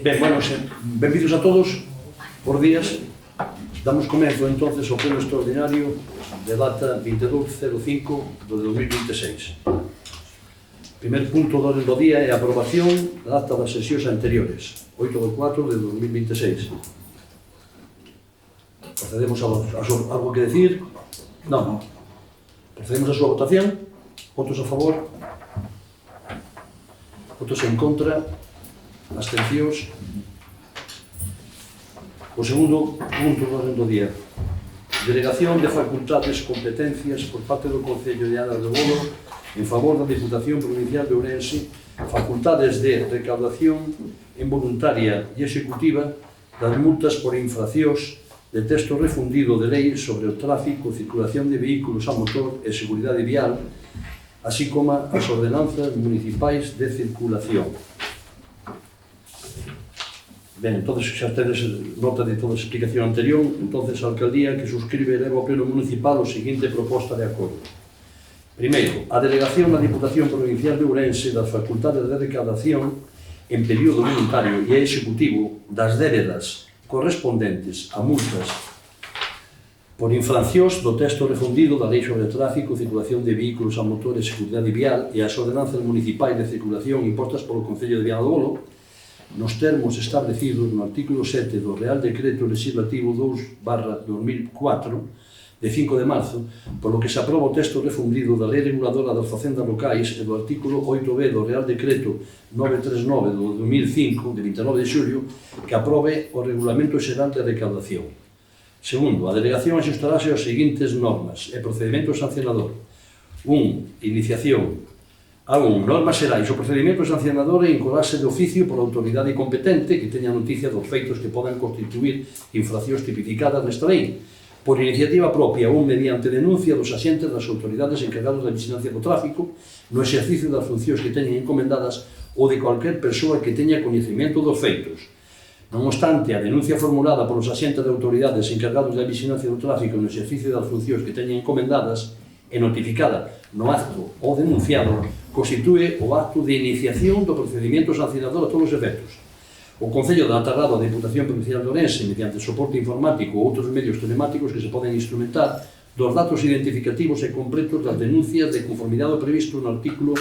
Ben, bueno, benvidos a todos, por días. Damos comezo, entonces, ao pleno extraordinario de data 22/05 do 2026. Primer punto do orden do día é a aprobación da acta das sesións anteriores, 8/4 de 2026. Procedemos a algo que decir? Non. Procedemos a súa votación. Votos a favor? Votos en contra? Abstencións? O segundo punto do orden do día. Delegación de facultades, competencias por parte do Concello de Anas de Bolo en favor da Diputación Provincial de Ourense, facultades de recaudación involuntaria e executiva das multas por infraccións de texto refundido de lei sobre o tráfico, circulación de vehículos a motor e seguridade vial, así como as ordenanzas municipais de circulación. Ben, entonces, xa tedes nota de toda a explicación anterior, entonces a Alcaldía que suscribe e leva ao Pleno Municipal o seguinte proposta de acordo. Primeiro, a delegación da Diputación Provincial de Ourense das facultades de recaudación en período voluntario e executivo das débedas correspondentes a multas por infraccións do texto refundido da Lei sobre o Tráfico, circulación de vehículos a motor e seguridade vial e as ordenanzas municipais de circulación impostas polo Concello de Viana do Bolo, nos termos establecidos no artículo 7 do Real Decreto Legislativo 2/2004, de 5 de marzo, polo que se aproba o texto refundido da Lei Reguladora das Facendas Locais e do artículo 8b do Real Decreto 939 do 2005, de 29 de xulio, que aprobe o Regulamento Xeral de Recaudación. Segundo, a delegación axustarase aos seguintes normas e procedimento sancionador. 1. Iniciación. A1. Normas xerais. O procedimento sancionador incorrase de oficio por autoridade competente que teña noticia dos feitos que podan constituir infraccións tipificadas nesta lei, por iniciativa propia ou mediante denuncia dos axentes das autoridades encargados da vigilancia do tráfico no exercicio das funcións que teñen encomendadas ou de cualquier persoa que teña coñecemento dos feitos. Non obstante, a denuncia formulada polos axentes de autoridades encargados da vigilancia do tráfico no exercicio das funcións que teñen encomendadas e notificada no acto ou denunciado constitúe o acto de iniciación do procedimento sancionador a todos os efectos. O Concello dá atarrado á Diputación Provincial de Ourense mediante soporte informático ou outros medios telemáticos que se poden instrumentar dos datos identificativos e completos das denuncias de conformidade ao previsto no artículo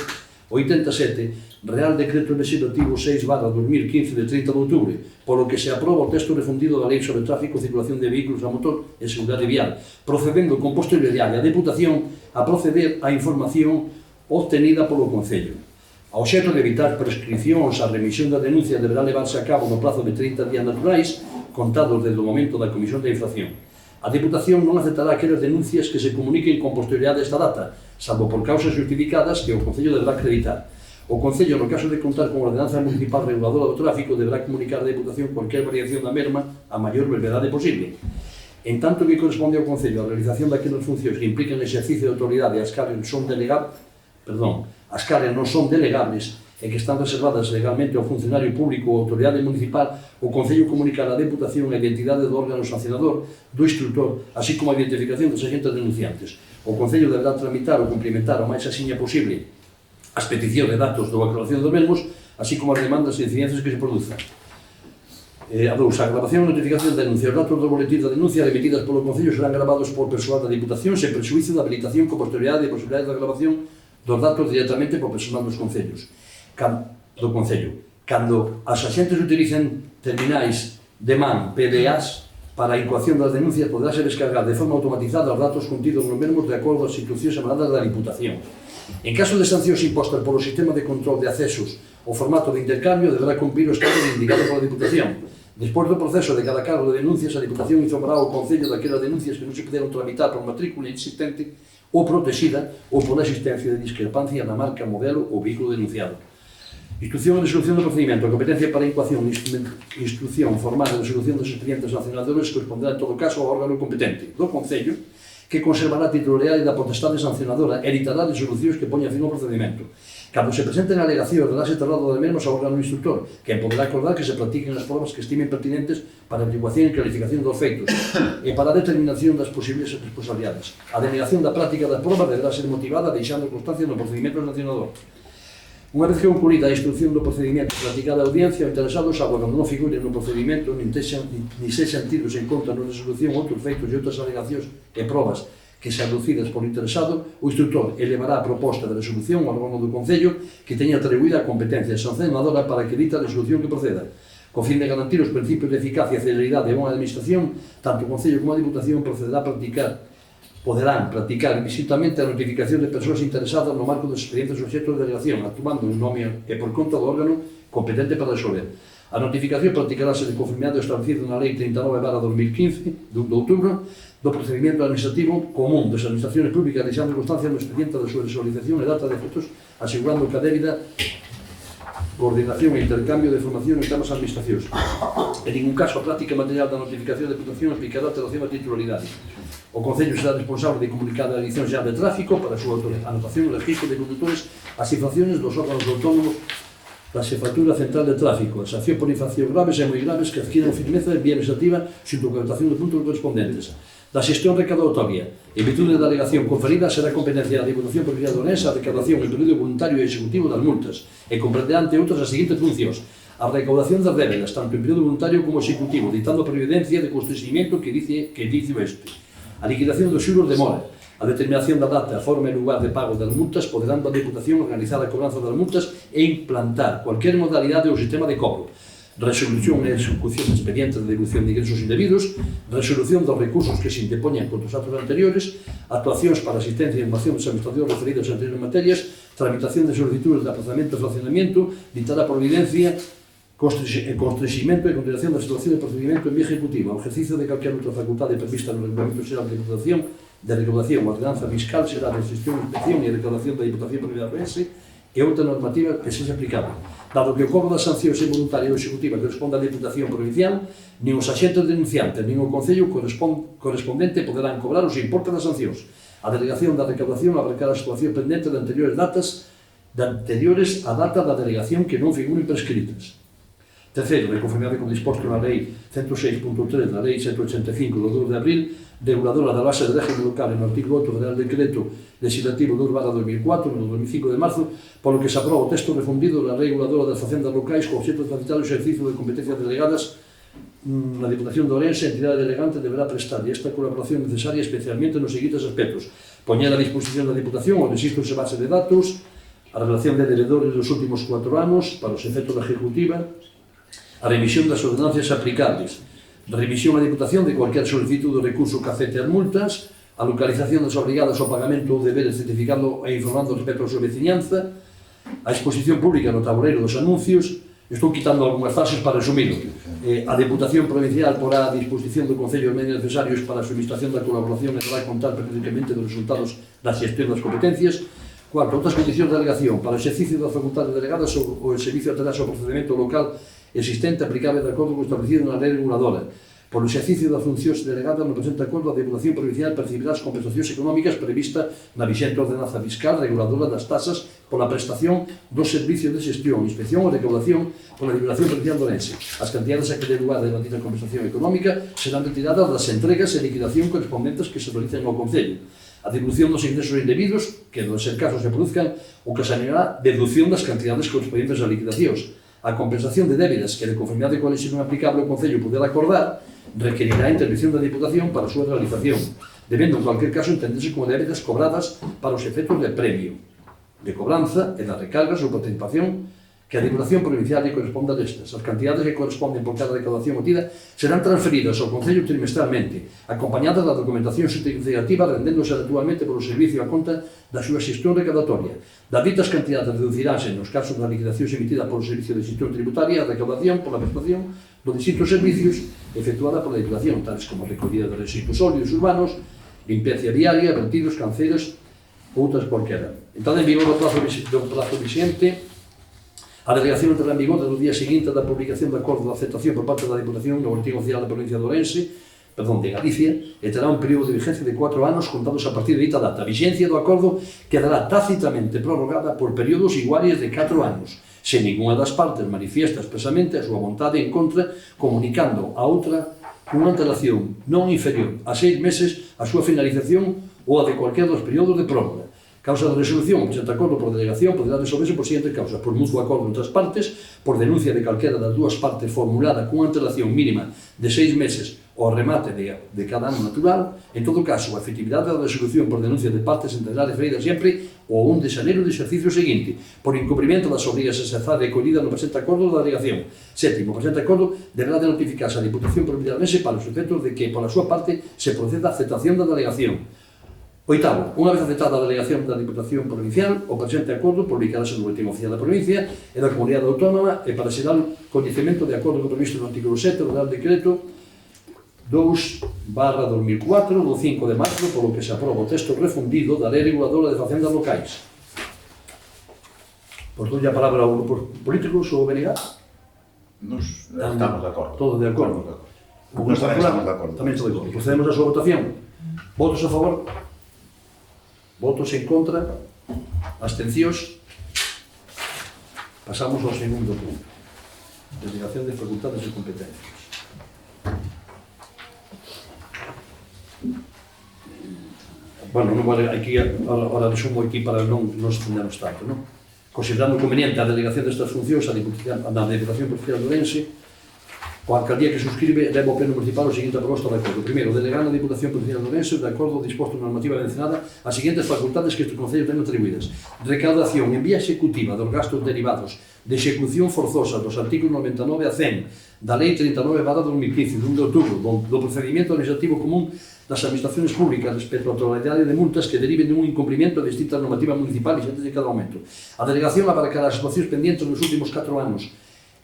87, Real Decreto Legislativo 6/2015 de 30 de outubro, polo que se aproba o texto refundido da Lei sobre o Tráfico, circulación de vehículos a motor e seguridade vial, procedendo con posterioridade a Deputación a proceder á información obtenida polo Concello. Ao xeito de evitar prescripcións, a remisión da denuncia deberá levarse a cabo no plazo de 30 días naturais, contados desde o momento da comisión da infracción. A Deputación non aceptará aquelas denuncias que se comuniquen con posterioridade a esta data, salvo por causas justificadas que o Concello deberá acreditar. O Concello, no caso de contar con a ordenanza municipal reguladora do tráfico, deberá comunicar á Deputación cualquier variación da mesma a maior brevedade posible. En tanto que corresponde ao Concello a realización daquelas funcións que implican exercicio de autoridade as cales non son delegables e que están reservadas legalmente ao funcionario público ou autoridade municipal, o Concello comunicará á Deputación a identidade do órgano sancionador, do instructor, así como a identificación dos agentes denunciantes. O Concello deberá tramitar ou cumplimentar o máis axiña posible as peticións de datos ou aclaración dos mesmos, así como as demandas e incidencias que se produzan. A 2. A grabación e notificación da denuncia. Os datos do boletín da denuncia remitidas polo Concello serán gravados por persoal da Diputación sen perxuízo da habilitación con posterioridade e posibilidade da grabación dos datos directamente por personal dos Concellos. Do Concello. Cando as axentes utilicen terminais de man, PDAs, para a incoación das denuncias poderá ser descargar de forma automatizada os datos contidos nos mesmos de acordo ás instruccións emanadas da Diputación. En caso de sancións impostas polo sistema de control de accesos o formato de intercambio, deberá cumprir o estado indicado pola Diputación. Despois do proceso de cada cargo de denuncias, a Diputación informará ao Concello daquelas denuncias que non se puderon tramitar por matrícula inexistente ou protexida ou por existencia de discrepancia na marca, modelo ou vehículo denunciado. Instrucción e resolución do procedimento. A competencia para a incoación e instrucción formal e resolución dos expedientes sancionadores corresponderá en todo caso ao órgano competente do Concello, que conservará a titularidade da potestade sancionadora e editará resolucións que poñan fin ao procedimento. Cando se presenten alegacións, darase traslado das mesmas ao órgano instructor, que poderá acordar que se practiquen as probas que estimen pertinentes para a averiguación e clarificación dos feitos e para a determinación das posibles responsabilidades. A denegación da práctica das probas deberá ser motivada deixando constancia no procedimento sancionador. Unha vez que concluída a instrucción do procedimento practicada a audiencia, o interesado, salvo cando non figure no procedimento, ni sexan tidos en conta na resolución outros feitos e outras alegacións e probas que sean aducidas polo interesado, o instructor elevará a proposta de resolución ao órgano do Concello que teña atribuída a competencia sancionadora para que dita a resolución que proceda. Co fin de garantir os principios de eficacia, celeridade e boa administración, tanto o Concello como a Diputación poderán practicar explícitamente a notificación de persoas interesadas no marco dos expedientes obxectos de delegación, actuando en nome e por conta do órgano competente para resolver. A notificación practicarase de conformidade establecido na Lei 39/2015, de outubro, do procedimento administrativo común das administraciones públicas, deixando constancia no expediente da súa visualización e data de efectos, asegurando que a débida coordinación e intercambio de información entre ambas administracións. En ningún caso, a práctica material da notificación de Diputación aplicará alteración a titularidade. O Concello será responsable de comunicar a Dirección Xeral de Tráfico para a súa anotación e registro de condutores as infracciones dos órganos autónomos da Xefatura Central de Tráfico, a sanción por infracción graves e moi graves que adquiran firmeza en vía administrativa xunto con a anotación de puntos correspondentes. Da xestión recaudatoria, en virtude da alegación conferida, será competencia da Diputación Provincial de Ourense a recaudación en período voluntario e executivo das multas e comprenderá, entre outras, as seguintes funcións: a recaudación das débedas, tanto en período voluntario como executivo, dictando a previdencia de constreñimiento que dice este. A liquidación dos xuros de mora, a determinación da data, forma e lugar de pago das multas, poderando a Diputación organizar a cobranza das multas e implantar cualquier modalidade ou sistema de cobro. Resolución e execución de expedientes de deducción de ingresos indebidos, resolución dos recursos que se interpoñan contra os actos anteriores, actuacións para asistencia e información dos administradores referidos a anteriores materias, tramitación de solicitudes de aplazamento e fraccionamiento, dictar a providencia, constreñimento e continuación da situación de procedimento en vía ejecutiva, o ejercicio de calquera outra facultade prevista no Regulamento Xeral de Diputación, de recaudación, ordenanza fiscal, será de gestión, inspección e recaudación da Diputación Provincial de Ourense e outra normativa que sexa aplicable. Dado que o cobro das sancións é voluntaria ou executiva que responde á Diputación Provincial, nin os axentes denunciantes nin o Concello correspondente poderán cobrar os importes das sancións. A delegación da recaudación abarcará a situación pendente de anteriores a data da delegación que non figuren prescritas. Terceiro, de conformidade con disposto na Lei 106.3 da Lei 185 do 2 de abril, reguladora da base de régimen local no artículo 8 do Real Decreto Legislativo 2/2004, no 25 de marzo, polo que se aproba o texto refundido da reguladora das facendas locais co obxecto de facilitar o exercicio de competencias delegadas na Diputación de Ourense. A entidade delegante deberá prestar esta colaboración necesaria especialmente nos seguintes aspectos: poñer a disposición da Diputación os registros e base de datos, a relación de devedores dos últimos 4 anos para os efectos da ejecutiva, a remisión das ordenancias aplicables, a remisión á Diputación de cualquier solicitud do recurso que afecte as multas, a localización das obrigadas ao pagamento ou deberes certificando e informando respecto a súa veciñanza, a exposición pública no tabuleiro dos anuncios. Estou quitando algunhas fases para resumirlo. A Diputación Provincial porá a disposición do Concello os medios necesarios para a administración da colaboración e dará contar periódicamente dos resultados da xestión das competencias. Cuarto, outras condicións de delegación. Para o exercicio das facultades delegadas, o servicio aterá ao procedimento local existente aplicable de acordo con o establecido na lei reguladora. Por o exercicio das funcións delegadas no presente acordo, a Diputación Provincial percibirá as compensacións económicas previstas na vixente ordenanza fiscal reguladora das tasas pola prestación dos servicios de xestión, inspección ou recaudación pola Diputación Provincial de Ourense. As cantidades a que dé lugar de dita compensación económica serán retiradas das entregas e liquidación correspondentes que se realicen ao Concello. A deducción dos ingresos indebidos, que no ser caso se produzcan, o que se anulará deducción das cantidades correspondentes ás liquidacións. A compensación de débedas que, de conformidade coa legislación aplicable, o Concello poderá acordar, requerirá a intervención da Diputación para a súa realización, debendo, en cualquier caso, entenderse como débedas cobradas para os efectos de premio, de cobranza e das recargas ou participación que a Diputación Provincial lle corresponda destas. As cantidades que corresponden por cada recaudación obtida serán transferidas ao Concello trimestralmente, acompañadas da documentación justificativa, rendéndose actualmente polo servicio a conta da súa xestión recaudatoria. Das ditas cantidades deduciránse, nos casos da liquidación emitida polo Servicio de Xestión Tributaria, a recaudación pola prestación dos distintos servicios efectuada pola Diputación, tales como recollida de residuos sólidos urbanos, limpieza viaria, vertidos, canceros, outras porquera. Entón, en vigor do prazo vixente, a delegación entrará en vigor no día seguinte da publicación de acordo de aceptación por parte da Diputación no Boletín Oficial da Provincia de Ourense, de Galicia, e terá un período de vigencia de 4 anos contados a partir de dita data. A vixencia do acordo quedará tácitamente prorrogada por períodos iguales de 4 anos, se ninguna das partes manifiesta expresamente a súa vontade en contra, comunicando a outra unha antelación non inferior a 6 meses a súa finalización ou a de cualquier dos períodos de prórroga. Causa de resolución, o presente acordo por delegación poderá resolverse por seguintes causas: por mutuo acordo entre as partes, por denuncia de calquera das dúas partes formulada cunha antelación mínima de 6 meses ao remate de cada ano natural. En todo caso, a efectividade da resolución por denuncia de partes entenderá referida sempre ao 1 de xaneiro do exercicio seguinte, por incumprimento das obrigas exerzadas e collidas no presente acordo da delegación. Sétimo, o presente acordo deberá de notificarse a Diputación Provincial para os efectos de que, pola súa parte, se proceda a aceptación da delegación. Oitavo, unha vez aceptada a delegación da Diputación Provincial, o presente acordo publicarase no Boletín Oficial da Provincia e da Comunidade Autónoma e para ser dado coñecemento de acordo co previsto no artículo 7 do Real Decreto 2/2004 do 5 de marzo, polo que se aproba o texto refundido da Lei Reguladora de Facendas Locais. Por toda a palabra ao grupo político, o BNG? Estamos de acordo. Todos de acordo. Nós tamén estamos de acordo. Tamén estou de acordo. Procedemos a súa votación. Votos a favor? Votos en contra? Abstencións? Pasamos ao segundo punto. Delegación de facultades e competencias. Bueno, non vale, aquí, ahora resumo aquí para non nos extendernos tanto, non? Considerando conveniente a delegación destas funcións na Diputación Provincial de Ourense, o alcaldía que suscribe leva ao pleno municipal o seguinte proposta de acordo. Primeiro, delegar na Diputación Provincial de Ourense de acordo disposto na normativa mencionada as seguintes facultades que este Concello ten atribuídas: recaudación en vía executiva dos gastos derivados de execución forzosa dos artículos 99 a 100 da Lei 39/2015 de 1 de outubro do procedimento administrativo común das administracións públicas respecto á totalidade de multas que deriven dun incumprimento de distintas normativas municipais antes de cada momento. A delegación abarcará as situacións pendentes nos últimos 4 anos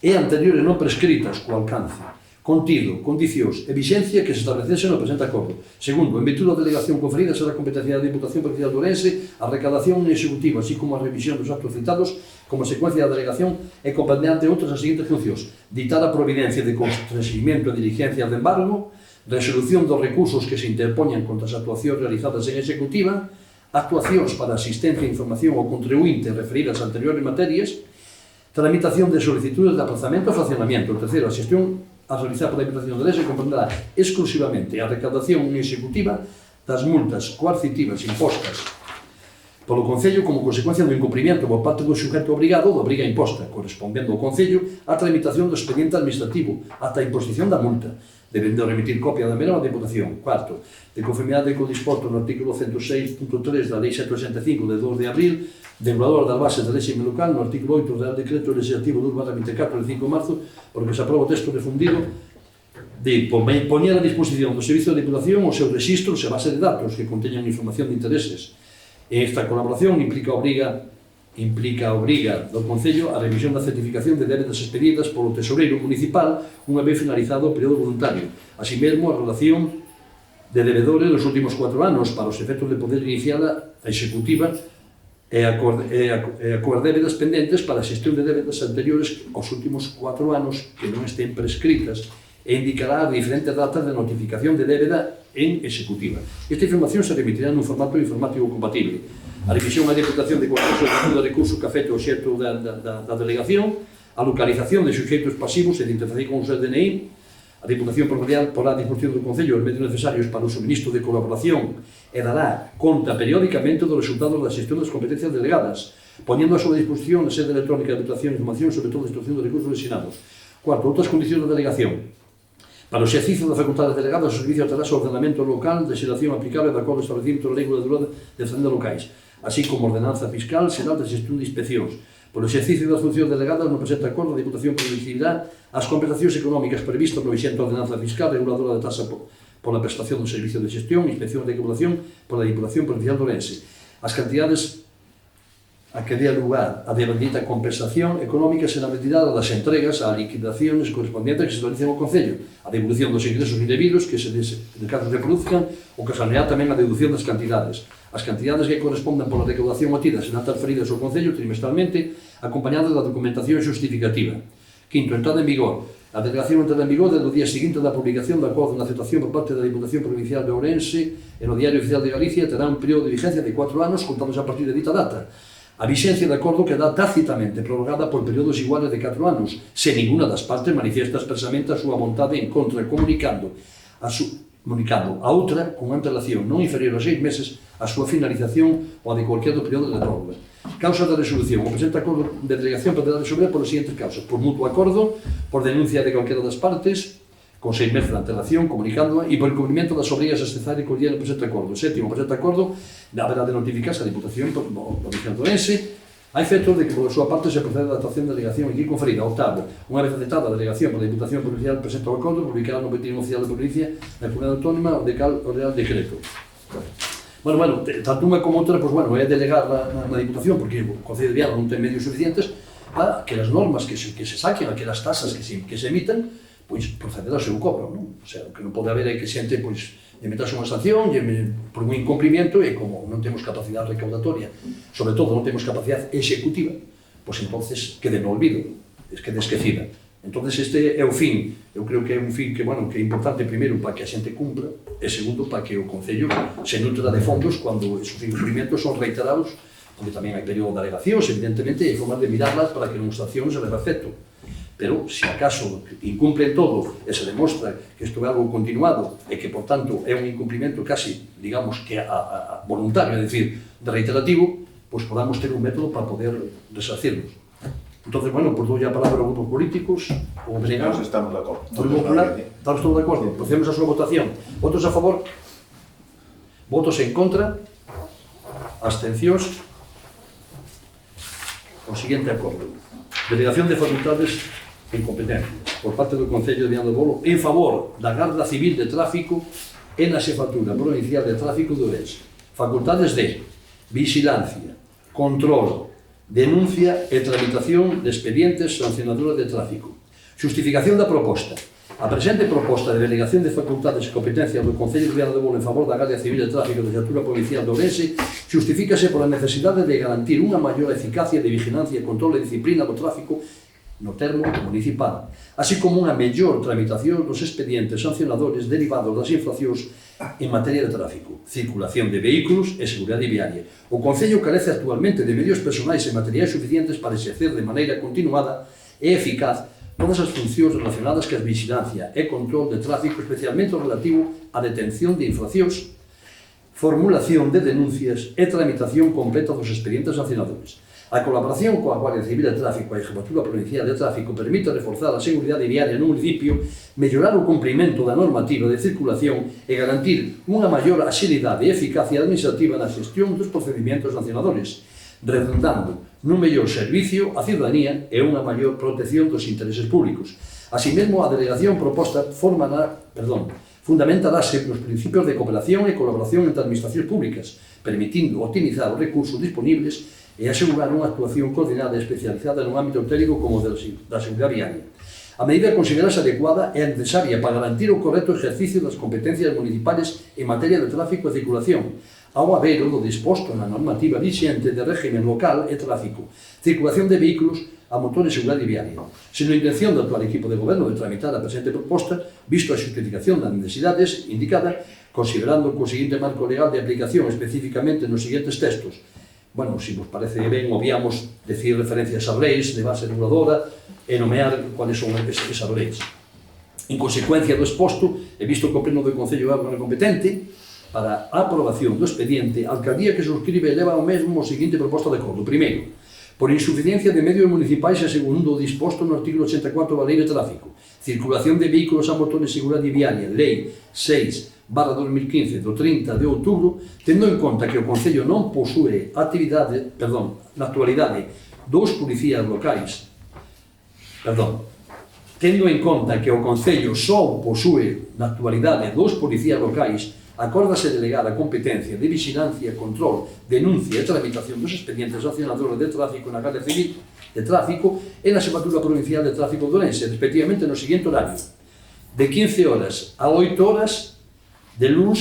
e anteriores non prescritas co alcance, contido, condicións e vixencia que se establecese no presente acordo. Segundo, en virtud da delegación conferida será competencia da Diputación Provincial de Ourense a recaudación executiva, así como a revisión dos actos citados como secuencia da delegación e comprendente outras as seguintes funcións: ditar a providencia de constreñimento e diligencias de embargo, resolución dos recursos que se interpoñan contra as actuacións realizadas en executiva, actuacións para asistencia e información ao contribuinte referidas a anteriores materias, tramitación de solicitudes de aplazamento e fraccionamiento. Terceiro, a xestión a realizar pola Diputación de Ourense comprenderá exclusivamente a recaudación executiva das multas coercitivas impostas polo Concello como consecuencia do incumprimento por parte do sujeto obrigado da obriga imposta, correspondendo ao Concello a tramitación do expediente administrativo ata a imposición da multa, debendo remitir copia da mesma á Diputación. Cuarto, de conformidade co disposto no artículo 106.3 da Lei 785 de 2 de abril, regulador das bases do réxime local, no artículo 8 do Real Decreto Legislativo 2/24 de 5 de marzo, por que se aproba o texto refundido de poñer a disposición do Servicio de Diputación os seus registros e base de datos que conteñan información de intereses. Esta colaboración implica a obriga do Concello a revisión da certificación de débedas expedidas polo Tesoureiro Municipal unha vez finalizado o período voluntario. Así mesmo, a relación de debedores dos últimos 4 anos para os efectos de poder iniciar a executiva e a coas débedas pendentes para a xestión de débedas anteriores aos últimos 4 anos que non estén prescritas e indicará as diferentes datas de notificación de débeda en executiva. Esta información se remitirá nun formato informático compatible. A revisión a Diputación de concurso de recursos que afecte o xeito da delegación, a localización de suxeitos pasivos e de identificación con o seu DNI, a Diputación Provincial porá a disposición do Concello os medios necesarios para o suministro de colaboración e dará conta periódicamente dos resultados da xestión das competencias delegadas, poñendo a súa disposición a sede electrónica de Diputación de Información sobre todo a instrucción de recursos destinados. Cuarto, outras condicións da delegación. Para o exercicio das facultades delegadas, o servicio terá o ordenamento local de xeración aplicable de acordo ao establecimento da Lei Reguladora de Facendas Locais, así como ordenanza fiscal xeral de xestión de inspeccións. Por o exercicio das funcións delegadas no presente acordo, a Diputación provinciará as compensacións económicas previstas no vixente ordenanza fiscal reguladora de tasa pola prestación do servicio de xestión, inspección e recaudación pola Diputación Provincial de Ourense. As cantidades a que dé lugar a devandita compensación económica será retirada das entregas a liquidacións correspondientes que se realicen ao Concello, a devolución dos ingresos indebidos que se de caso reproduzcan, ou que saneará tamén a deducción das cantidades. As cantidades que correspondan pola recaudación obtida serán transferidas ao Concello trimestralmente, acompañadas da documentación xustificativa. Quinto, entrada en vigor. A delegación entrará en vigor desde o día seguinte da publicación do acordo na aceptación por parte da Diputación Provincial de Ourense e no Diario Oficial de Galicia terá un período de vigencia de 4 anos contados a partir de dita data. A vixencia de acordo queda tácitamente prorrogada por períodos iguales de 4 anos, se ninguna das partes manifiesta expresamente a súa vontade en contra, comunicando comunicando a outra con unha antelación non inferior a 6 meses a súa finalización ou a de cualquier do período de prórroga. Causa da resolución. O presente acordo de delegación poderá resolver por as seguintes causas: por mutuo acordo, por denuncia de calquera das partes, con 6 meses de antelación, comunicándoa, e por incumprimento das obrigas a cesar e coordinado no presente acordo. Sétimo, o presente acordo haberá de notificarse a Diputación Provincial de Ourense a efecto de que, por súa parte, se procede a adaptación da delegación aquí conferida. Octavo, unha vez aceptada a delegación por a Diputación Provincial presente o acordo, publicará no Boletín Oficial da Provincia na Comunidade Autónoma o Real Decreto. Bueno, tanto unha como outra, é delegar na Diputación, porque o Concello de Viana non ten medios suficientes para que as normas que se saquen, aquelas tasas que se emiten, pois proceder ao seu cobro, non? O sea, o que non pode haber é que xente, pois, meterse unha sanción por un incumprimento, e como non temos capacidade recaudatoria, sobre todo non temos capacidade executiva, pois entonces quede no olvido, quede esquecida. Entonces este é o fin, eu creo que é un fin que é importante, primeiro, para que a xente cumpra, e segundo, para que o Concello se nutra de fondos cando esos incumprimentos son reiterados, porque tamén hai período de alegacións, evidentemente, e formas de mirarlas para que non sanción se leve a efecto. Pero, se acaso incumplen todo e se demostra que isto é algo continuado e que, por tanto, é un incumprimento casi, digamos, que voluntario, é dicir, de reiterativo, pois podamos ter un método para poder resarcirnos. Entón, pois dou a palabra aos grupos políticos. Nós estamos de acordo. Estamos todos de acordo. Procedemos a súa votación. Votos a favor? Votos en contra? Abstencións? O seguinte acordo. Delegación de facultades en competencia por parte do Concello de Viana do Bolo en favor da Garda Civil de Tráfico e na Xefatura Provincial de Tráfico de Ourense. Facultades de vigilancia, control, denuncia e tramitación de expedientes sancionadores de tráfico. Xustificación da proposta. A presente proposta de delegación de facultades e competencia do Concello de Viana do Bolo en favor da Garda Civil de Tráfico da Xefatura Provincial de Ourense xustifícase pola necesidade de garantir unha maior eficacia de vigilancia, control e disciplina do tráfico no termo municipal, así como unha mellor tramitación dos expedientes sancionadores derivados das infraccións en materia de tráfico, circulación de vehículos e seguridade viaria. O Concello carece actualmente de medios personais e materiais suficientes para exercer de maneira continuada e eficaz todas as funcións relacionadas que a vigilancia e control de tráfico, especialmente o relativo á detención de infraccións, formulación de denuncias e tramitación completa dos expedientes sancionadores. A colaboración coa Guardia Civil de Tráfico e a Xefatura Provincial de Tráfico permite reforzar a seguridade viaria no municipio, mellorar o cumprimento da normativa de circulación e garantir unha maior axilidade e eficacia administrativa na xestión dos procedimentos sancionadores, redundando nun mellor servicio á ciudadanía e unha maior protección dos intereses públicos. Así mesmo, a delegación proposta fundamentarase nos principios de cooperación e colaboración entre administracións públicas, permitindo optimizar os recursos disponibles e asegurar unha actuación coordinada e especializada no ámbito técnico como da seguridade viaria. A medida considerase adecuada e necesaria para garantir o correcto exercicio das competencias municipales en materia de tráfico e circulación, ao haber do disposto na normativa vixente de régimen local e tráfico, circulación de vehículos a motor e seguridade viaria. Sendo a intención do actual equipo de goberno de tramitar a presente proposta, visto a justificación das necesidades indicada, considerando que o seguinte marco legal de aplicación especificamente nos seguintes textos. Se vos parece ben, obviamos decir referencias a leis de base reguladora e nomear cuáles son esas leis. En consecuencia do exposto, e visto que o Pleno do Concello é órgano competente para a aprobación do expediente, a alcaldía que subscribe eleva ao mesmo o seguinte proposta de acordo. Primeiro, por insuficiencia de medios municipais e segundo o disposto no artículo 84 da Lei de Tráfico, circulación de vehículos a motor e seguridade viaria, Lei 6/2015 do 30 de outubro, tendo en conta que o Concello non posúe na actualidade dous policías locais, tendo en conta que o Concello só posúe na actualidade dous policías locais, acórdase delegar a competencia de vigilancia, control, denuncia e tramitación dos expedientes sancionadores de tráfico na Garda Civil de Tráfico e na Xefatura Provincial de Tráfico de Ourense, respectivamente no seguinte horario: de 15 horas a 8 horas de luns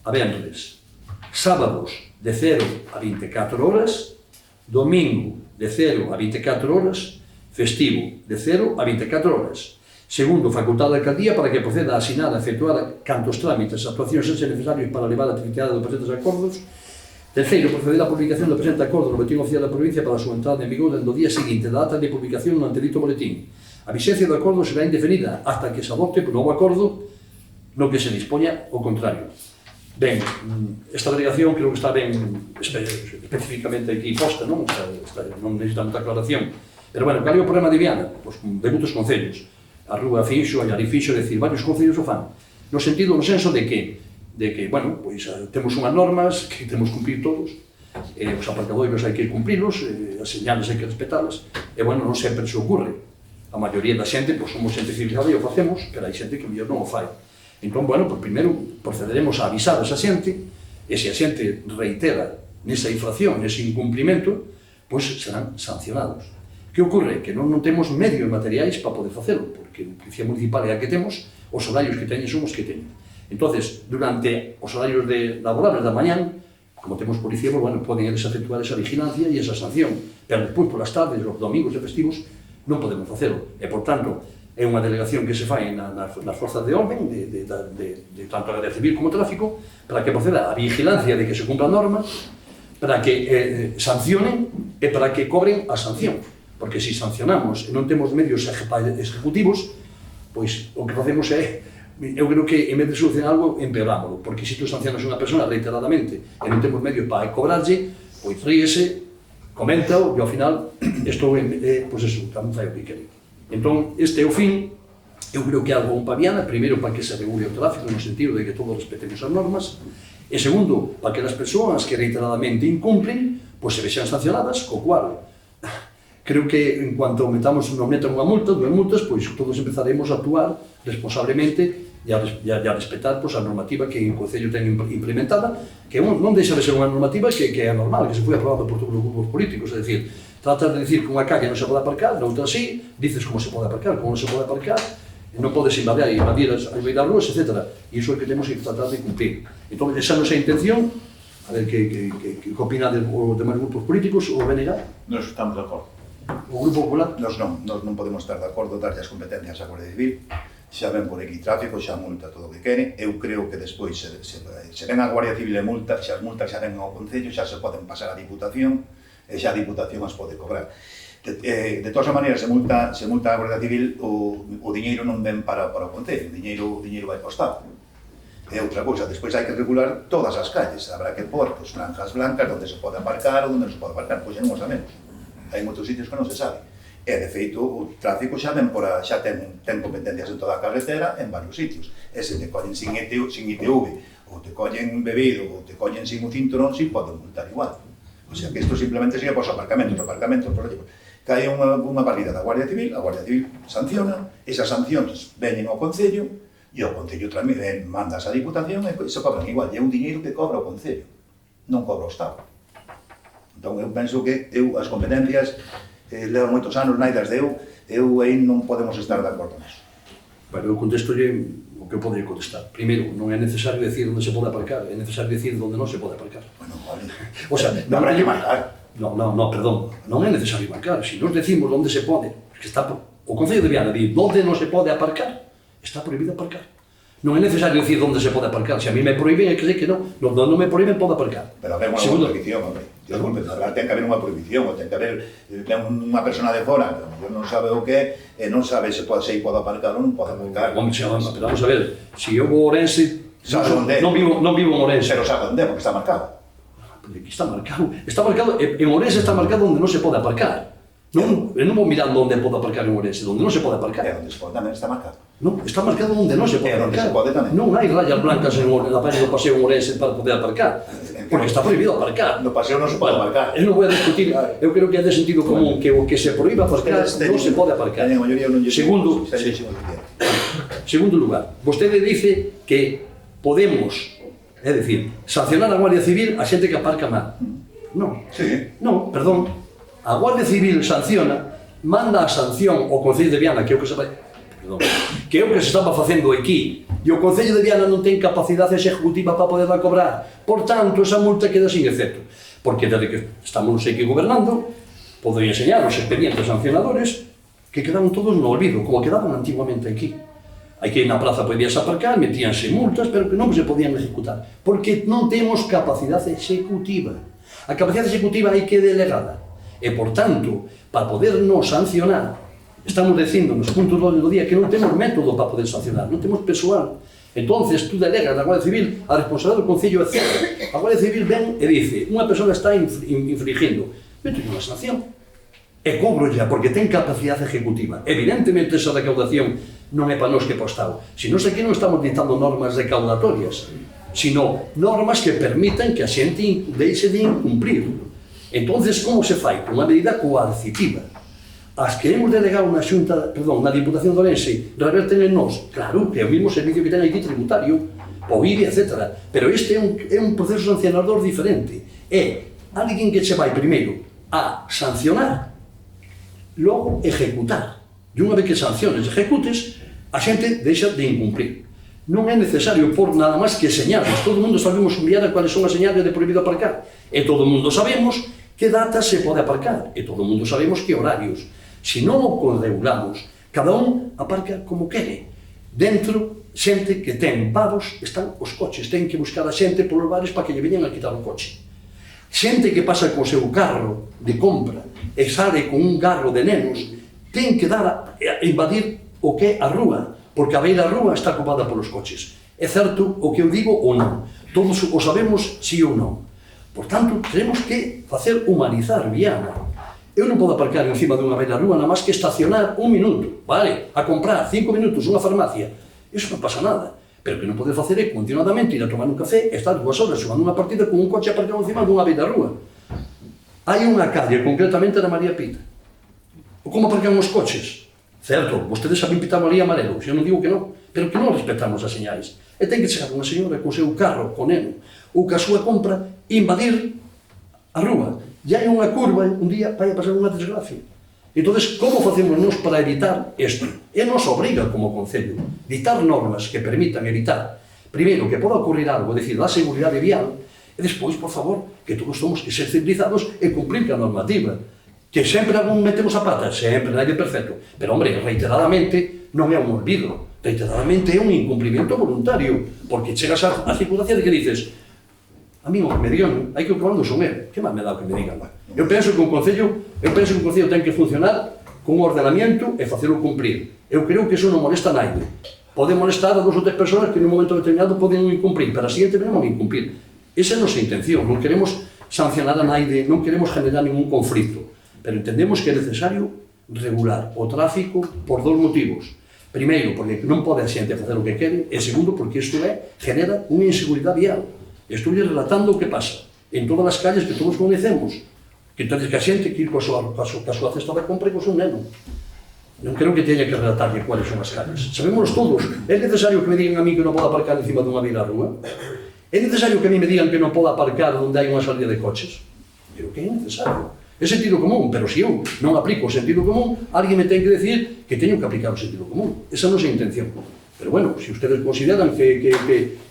a venres, sábados de 0 a 24 horas, domingo de 0 a 24 horas, festivo de 0 a 24 horas. Segundo, facultade da alcaldía para que proceda a asinar e efectuar cantos trámites e actuacións sean necesarios para levar a actividade dos presentes acordos. Terceiro, proceder á publicación do presente acordo no Boletín Oficial da Provincia para a súa entrada en vigor no día seguinte da data de publicación no antedito boletín. A vixencia do acordo será indefinida hasta que se adopte o novo acordo no que se dispoña o contrario. Ben, esta delegación creo que está ben especificamente aquí posta, non necesita moita aclaración. Pero, bueno, cal é o problema de Viana? Pois, de moitos concellos. A Rúa fixo, a Llari fixo, decir, varios concellos o fan. No senso de que, bueno, pois temos unhas normas que temos que cumprir todos, os aparcadoiros hai que cumprilos, as señales hai que respetalas, e, bueno, non sempre se ocurre. A maioría da xente, pois, somos xente civilizada e o facemos, pero hai xente que mellor non o fai. Entón, bueno, pois, primeiro procederemos a avisar a esa xente, e se a xente reitera nesa infracción, nese incumprimento, pois serán sancionados. Que ocorre? Que non temos medios materiais para poder facelo, porque a Policía Municipal é a que temos, os horarios que teñen son os que teñen. Entonces, durante os horarios laborables da mañán, como temos policía, pues, bueno, poden eles efectuar esa vigilancia e esa sanción, pero despois, polas tardes, os domingos e festivos, non podemos facelo. E, por tanto, é unha delegación que se fai nas forzas de orden, tanto a Guardia Civil como tráfico, para que proceda a vigilancia de que se cumpla a norma, para que sancionen e para que cobren a sanción. Porque se sancionamos e non temos medios ejecutivos, pois o que facemos é, eu creo que en vez de solucionar algo, empeorámoslo, porque se tú sancionas a unha persona reiteradamente e non temos medios para cobrarlle, pois ríese, coméntao, e ao final, isto é, pois eso, tamén fai o que quere. Entón, este é o fin, eu creo que é algo para Viana, primeiro para que se regule o tráfico, no sentido de que todos respetemos as normas, e segundo, para que as persoas que reiteradamente incumplen, pois se vexan sancionadas, co cual, creo que en cuanto nos metan unha multa, 2 multas, pois todos empezaremos a actuar responsablemente e a respetar a normativa que o Concello ten implementada, que non deixa de ser unha normativa que é normal, que se foi aprobada por todos os grupos políticos, é dicir, tratas de dicir que unha calle non se pode aparcar, na outra sí, dices como se pode aparcar, como non se pode aparcar, non podes invadir as ruas, etc. E iso é que temos que tratar de cumprir. Entón, esa non é a intención, a ver que opina os demais grupos políticos, o BNG. Nos estamos de acordo. O Grupo Popular? Nos non podemos estar de acordo darlle as competencias á Guardia Civil, xa ven por aquí tráfico, xa multa todo o que quere. Eu creo que despois, se ven a Guardia Civil e multa, xa as multas xa ven ao Concello, xa se poden pasar á Diputación, e xa a Diputación as pode cobrar. De todas as maneiras, se multa a Guardia Civil, o diñeiro non ven para o Concello, o diñeiro vai para o Estado. É outra cousa, despois hai que regular todas as calles, habrá que pôr franjas blancas onde se pode aparcar ou onde non se pode aparcar, pois xa non o sabemos. Hai moitos sitios que non se sabe. E, de feito, o tráfico xa ten competencias en toda a carretera en varios sitios. E se te collen sin ITV, ou te collen bebido, ou te collen sin o cinturón, si poden multar igual. O sea, que isto simplemente sería pos aparcamentos, por exemplo. Cae unha partida da Guardia Civil, a Guardia Civil sanciona, esas sancións veñen ao Concello, e o Concello mandas a Diputación e se cobran igual. E é un diñeiro que cobra o Concello, non cobra o Estado. Entón, eu penso que as competencias levan moitos anos, naidas de eu aí non podemos estar de acordo nisso. Bueno, eu contestolle o que eu poderia contestar. Primeiro, non é necesario decir onde se pode aparcar, é necesario decir onde non se pode aparcar. Bueno, vale. O sea, non habrá que marcar. No, perdón, non é necesario marcar. Se nos decimos onde se pode, que está o Concello de Viana di onde non se pode aparcar, está prohibido aparcar. Non é necesario decir onde se pode aparcar. Se a mí me prohíben, é que sei que non me prohíben, pode aparcar. Pero haber unha prohibición, hombre. Ten que haber unha prohibición, ou ten que haber unha persona de fora que non sabe o que e non sabe se pode aparcar ou non pode aparcar. Pero vamos a ver, se eu vou a Ourense, non vivo en Ourense. Pero sabe onde, porque está marcado. Aquí está marcado, en Ourense está marcado onde non se pode aparcar. Non vou mirando onde pode aparcar en Ourense, onde non se pode aparcar. E onde se pode tamén está marcado. Non, está marcado onde non se pode aparcar. E onde se pode tamén. Non hai rayas blancas na página do paseo en Ourense para poder aparcar, porque está prohibido aparcar. No paseo non se pode aparcar. Eu non vou a discutir, eu creo que é de sentido común que o que se prohíba aparcar non se pode aparcar. Segundo lugar, vostede dice que podemos, é dicir, sancionar a Guardia Civil a xente que aparca mal. Non. Sí. Non, perdón. A Guardia Civil sanciona, manda a sanción ao Concello de Viana, que é o que se estaba facendo aquí, e o Concello de Viana non ten capacidade executiva para poderla cobrar. Por tanto, esa multa queda sin efecto. Porque desde que estamos aquí gobernando, podo enseñar os expedientes sancionadores que quedaron todos no olvido, como quedaban antiguamente aquí. Aquí na praza podías aparcar, metíanse multas, pero que non se podían ejecutar, porque non temos capacidade executiva. A capacidade executiva hai que delegada. E, por tanto, para podernos sancionar, estamos dicindo nos puntos do día que non temos método para poder sancionar, non temos persoal Entonces, tú delegas na Guardia Civil a responsabilidade do Concello, etc. A Guardia Civil ven e dice, unha persona está infringindo, mete unha sanción. E cobrolla, porque ten capacidade ejecutiva. Evidentemente, esa recaudación non é para nós que para o Estado. Si non sei que non estamos dictando normas recaudatorias, sino normas que permitan que a xente deixe de incumprir. Entonces, como se fai? Con unha medida coercitiva. As queremos delegar na Xunta, perdón, na Diputación de Ourense, reverten en nós. Claro, que é o mismo servicio que ten aquí tributario, o IBI, etc. Pero este é un proceso sancionador diferente. É alguén que se vai primeiro a sancionar, logo ejecutar. E unha vez que sanciones e ejecutes, a xente deixa de incumplir. Non é necesario por nada máis que señales. Todo o mundo sabemos enviar cuáles son as señales de prohibido aparcar. E todo o mundo sabemos que data se pode aparcar. E todo o mundo sabemos que horarios. Se non o regulamos, cada un aparca como quere. Dentro, xente que ten paros, están os coches. Ten que buscar a xente polos bares para que lle veñan a quitar o coche. Xente que pasa co seu carro de compra e sale con un garro de nenos, ten que dar a invadir o que é a rúa, porque a beira rúa está ocupada polos coches. É certo o que eu digo ou non? Todos o sabemos si ou non. Por tanto, tenemos que facer humanizar Viana. Eu non podo aparcar encima dunha beira rúa nada máis que estacionar un minuto, vale? A comprar 5 minutos unha farmacia. Iso non pasa nada. Pero que non pode facer é continuadamente ir a tomar un café e estar 2 horas xogando unha partida con un coche aparcado encima dunha beira rúa. Hai unha calle, concretamente na María Pita. O como aparcan os coches? Certo, vostedes saben pitar María amarelo, eu non digo que non, pero que non respetamos as señais. E ten que chegar unha señora co seu carro, con neno, ou ca súa compra, invadir a rúa. E hai unha curva, un día vai a pasar unha desgracia. Entón, como facemos nós para evitar isto? É nos obriga como Concello dictar normas que permitan evitar, primeiro, que poda ocurrir algo, é dicir, da seguridade vial, e despois, por favor, que todos somos que ser civilizados e cumprir a normativa. Que sempre algún metemos a pata, sempre, nadie é perfecto. Pero, hombre, reiteradamente non é un olvido, reiteradamente é un incumplimiento voluntario, porque chegas a circunstancia de que dices, a mí o que me digan, hai que o que mando son eu, que máis me dá o que me digan? Eu penso que un Concello ten que funcionar con un ordenamiento e facelo cumprir. Eu creo que iso non molesta a naide. Pode molestar a 2 ou 3 persoas que en un momento determinado poden incumprir, pero a seguinte non van incumplir. Esa é a nosa intención, non queremos sancionar a naide, non queremos generar ningún conflito, pero entendemos que é necesario regular o tráfico por 2 motivos. Primeiro, porque non pode a xente facer o que quere, e segundo, porque isto genera unha inseguridade vial. Estou relatando o que pasa en todas as calles que todos conhecemos, que tenes que a xente que ir coa súa cesta de compra e co seu neno. Non creo que teña que relatarlle cuáles son as calles. Sabémonos todos. É necesario que me digan a mí que non podo aparcar encima dunha beira rúa? É necesario que a mí me digan que non podo aparcar onde hai unha salida de coches? Creo que é necesario. É sentido común, pero se eu non aplico o sentido común, alguén me ten que decir que teño que aplicar o sentido común. Esa non é a intención. Pero bueno, se ustedes consideran que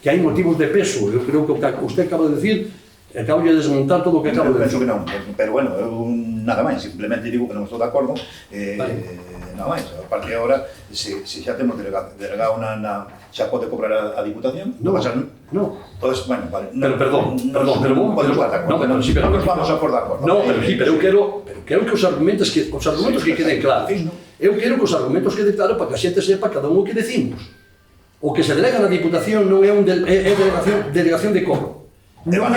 hai motivos de peso, eu creo que o que usted acaba de decir, acabo de desmontar todo o que acabo de decir. Penso que non, pero bueno, eu nada máis, simplemente digo que non estou de acordo, nada máis. A partir de agora, se xa temos delegado xa pode cobrar a Diputación? Non, non. Entonces, bueno, vale. Pero, perdón, pero podemos estar de acordo. No, pero si, pero nos vamos a por de acordo. No, pero sí, pero eu quero que os argumentos que queden claros. Eu quero que os argumentos queden claros para que a xente sepa cada un o que decimos. O que se delega na Diputación non é delegación de cobro. Non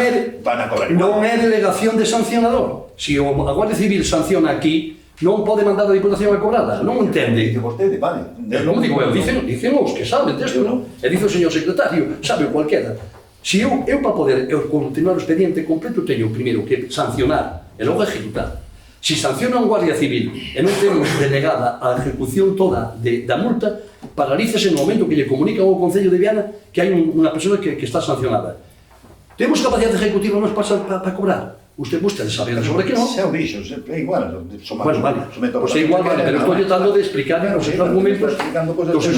é delegación de sancionador. Se a Guardia Civil sanciona aquí, non pode mandar a Diputación a cobrada. Non entende. Dice vostede, vale. Non digo eu, dicen os que saben desto, non? E dice o señor secretario, sabe o cualquera. Se eu para poder continuar o expediente completo, teño primeiro que sancionar e logo ejecutar. Se sanciona un Guardia Civil e non temos delegada a ejecución toda da multa, paralícese no momento que lle comunica ao Concello de Viana que hai unha persona que está sancionada. Temos capacidade ejecutiva nos para cobrar? Usted sabe sobre que non? Xa o dixo, é igual. Bueno, vale, pois é igual, vale, pero estou tratando de explicar que os seus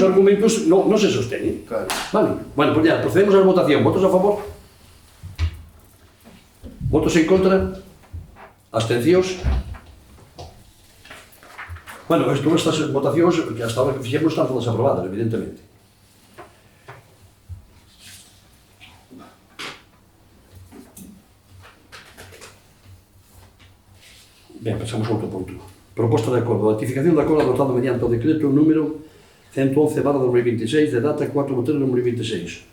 argumentos non se sosteñen. Vale, bueno, pois ya, procedemos á votación. Votos a favor? Votos en contra? Abstencións? Bueno, estas votacións que hasta ahora que fixemos están todas aprobadas, evidentemente. Ben, pasamos a outro punto. Proposta de acordo. Ratificación de acordo adoptado mediante o decreto número 111/2026 de data 4 de 2026.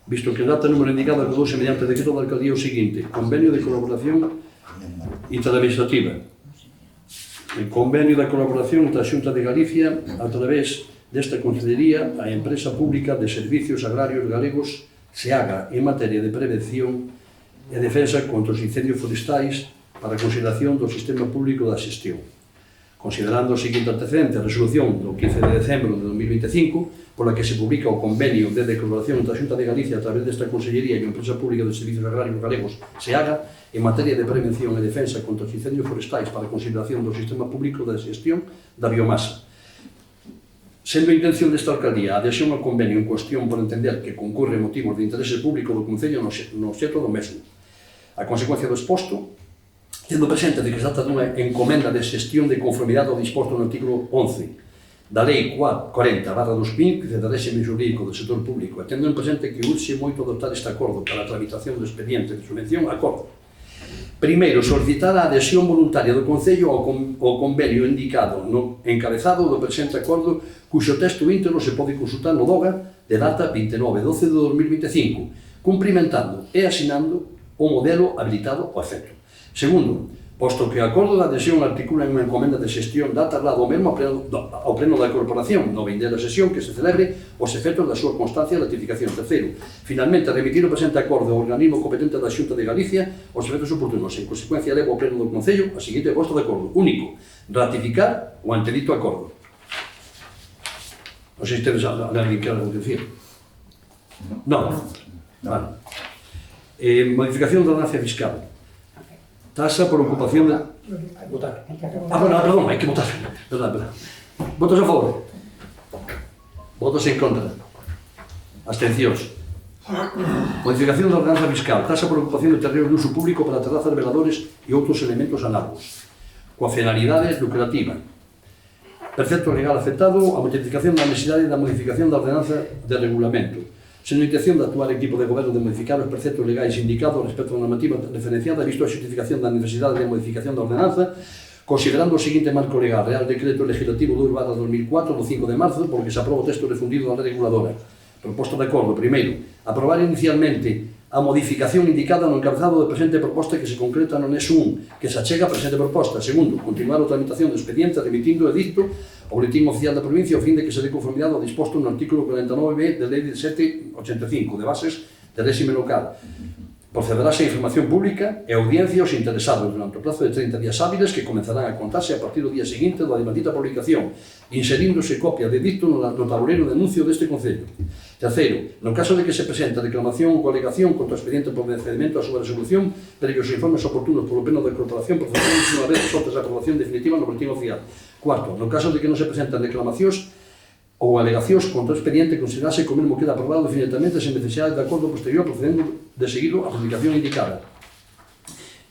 Visto que a data número indicada acordouse mediante decreto da alcaldía o seguinte: convenio de colaboración interadministrativa. El convenio de colaboración entre a Xunta de Galicia a través desta Consellería a Empresa Pública de Servicios Agrarios Galegos SEAGA en materia de prevención e defensa contra os incendios forestais para a consideración do Sistema Público da Xestión. Considerando o seguinte antecedente, a resolución do 15 de decembro de 2025, pola que se publica o convenio de colaboración entre a Xunta de Galicia a través desta Consellería e a Empresa Pública de Servicios Agrarios Galegos SEAGA en materia de prevención e defensa contra os incendios forestais para a consideración do Sistema Público de Xestión da Biomasa. Sendo a intención desta alcaldía a adhesión ao convenio en cuestión por entender que concorre motivos de interese público do Concello no obxecto do mesmo. A consecuencia do exposto, tendo presente de que se trata dunha encomenda de xestión de conformidade ao disposto no artículo 11 da Lei 40/2015 da réxime xurídico do sector público, e tendo en presente que urxe moito adoptar este acordo para a tramitación do expediente de subvención, acordo. Primeiro, solicitar a adhesión voluntaria do Concello ao convenio indicado no encabezado do presente acordo, cuxo texto íntegro se pode consultar no DOGA de data 29/12 de 2025, cumprimentando e asinando o modelo habilitado ao efecto. Segundo, posto que o acordo de adhesión articula en unha encomenda de xestión dá traslado mesmo ao pleno da corporación no vindeira sesión que se celebre os efectos da súa constancia e ratificación. Terceiro, finalmente, remitir o presente acordo ao organismo competente da Xunta de Galicia os efectos oportunos. En consecuencia, levo ao pleno do Concello a seguinte posto de acordo. Único, ratificar o antedito acordo. Non sei se tedes alguén que algo que decir. Non. Vale. Modificación da ordenanza fiscal. Tasa por ocupación de... Votar. Bueno, perdón, hai que votar. Verdad. Votos a favor? Votos en contra? Abstencións? Modificación da ordenanza fiscal. Tasa por ocupación de terrenos de uso público para terrazas, veladores e outros elementos análogos. Coa finalidade lucrativa. Precepto legal afectado a modificación da necesidade da modificación da ordenanza de regulamento. Sendo a intención de actuar equipo de goberno de modificar os preceptos legais indicados respecto á normativa referenciada, visto a xustificación da necesidade de modificación da ordenanza, considerando o seguinte marco legal, Real Decreto Legislativo 2/2004, do 5 de marzo, por que se aproba o texto refundido da lei reguladora. Proposta de acordo. Primeiro, aprobar inicialmente a modificación indicada no encabezado da presente proposta que se concreta no anexo 1, que se achega a presente proposta. Segundo, continuar a tramitación do expediente remitindo edicto ao Boletín Oficial da Provincia ao fin de que se dé conformidade ao disposto no artículo 49b da Lei 1785 de bases de réxime local. Procederáse a información pública e audiencia aos interesados durante o prazo de 30 días hábiles que comenzarán a contarse a partir do día seguinte da demandita publicación, inseríndose copia de dicto no tabuleiro de anuncio deste Concello. Terceiro, no caso de que se presente reclamación ou alegación contra o expediente por procedimento a súa resolución, previos informes oportunos polo pleno da corporación, procederán unha vez resoltas a aprobación definitiva no Boletín Oficial. Cuarto, no caso de que non se presenten reclamacións ou alegacións contra o expediente, considerase que o mesmo queda aprobado definitivamente sen necesidade de acordo posterior procedendo de seguido a publicación indicada.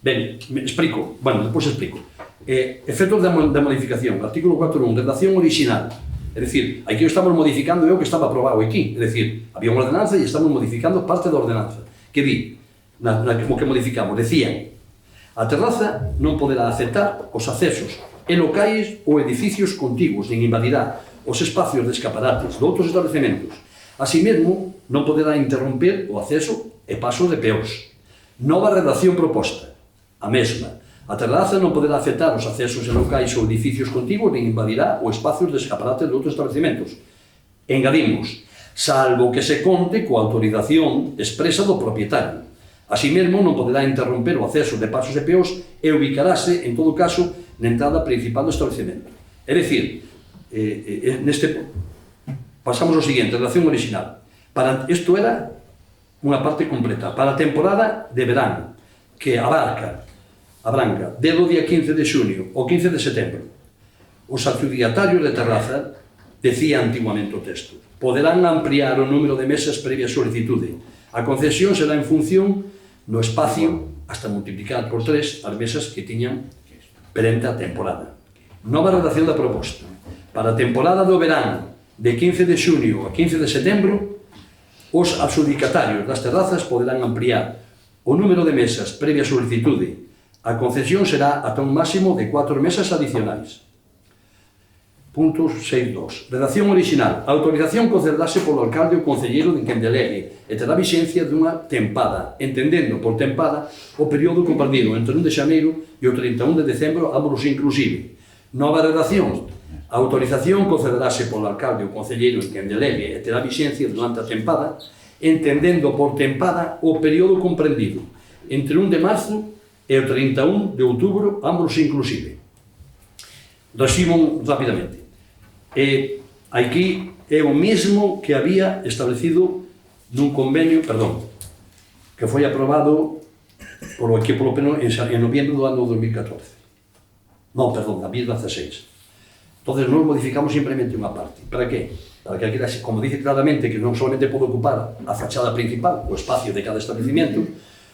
Ben, explico. Bueno, depois explico. Efectos da modificación. Artículo 4.1. Redacción original. É dicir, aquí estamos modificando o que estaba aprobado aquí. É dicir, había unha ordenanza e estamos modificando parte da ordenanza. Que di, como que modificamos, decían, a terraza non poderá aceptar os accesos e locais ou edificios contiguos, nin invadirá os espacios de escaparates de outros establecementos. Así mesmo, non poderá interromper o acceso e paso de peóns. Nova redacción proposta. A mesma. A terraza non poderá afectar os accesos e locais ou edificios contiguos nin invadirá os espacios de escaparates de outros establecementos. Engadimos, salvo que se conte coa autorización expresa do propietario. Así mesmo, non poderá interromper o acceso de pasos e peóns e ubicarase, en todo caso, na entrada principal do establecemento. É dicir, pasamos ao seguinte, redacción original. Isto era unha parte completa. Para a temporada de verán, que abranca desde o día 15 de xunio ao 15 de setembro, os adjudicatarios de terraza, decía antiguamente o texto, poderán ampliar o número de mesas previa solicitude. A concesión será en función no espacio hasta multiplicar por 3 as mesas que tiñan perante a temporada. Nova redacción da proposta. Para a temporada do verán de 15 de xunio a 15 de setembro, os adjudicatarios das terrazas poderán ampliar o número de mesas previa solicitude. A concesión será ata un máximo de 4 mesas adicionais. Punto 6.2. Redacción original. A autorización concederase polo alcalde ou concelleiro de quen delegue e terá vixencia dunha tempada, entendendo por tempada o período comprendido entre 1 de xaneiro e o 31 de decembro, ambos inclusive. Nova redacción. A autorización concederase polo alcalde ou concelleiro en quen delegue e terá vixencia durante a tempada, entendendo por tempada o período comprendido entre 1 de marzo e o 31 de outubro, ambos inclusive. Resimo rapidamente. Aquí é o mesmo que había establecido nun convenio, que foi aprobado polo equipo europeo en noviembre do ano 2014. Non, perdón, 2016. Entonces, nós modificamos simplemente unha parte. Para que? Para que, como dice claramente, que non solamente pode ocupar a fachada principal, o espacio de cada establecimiento,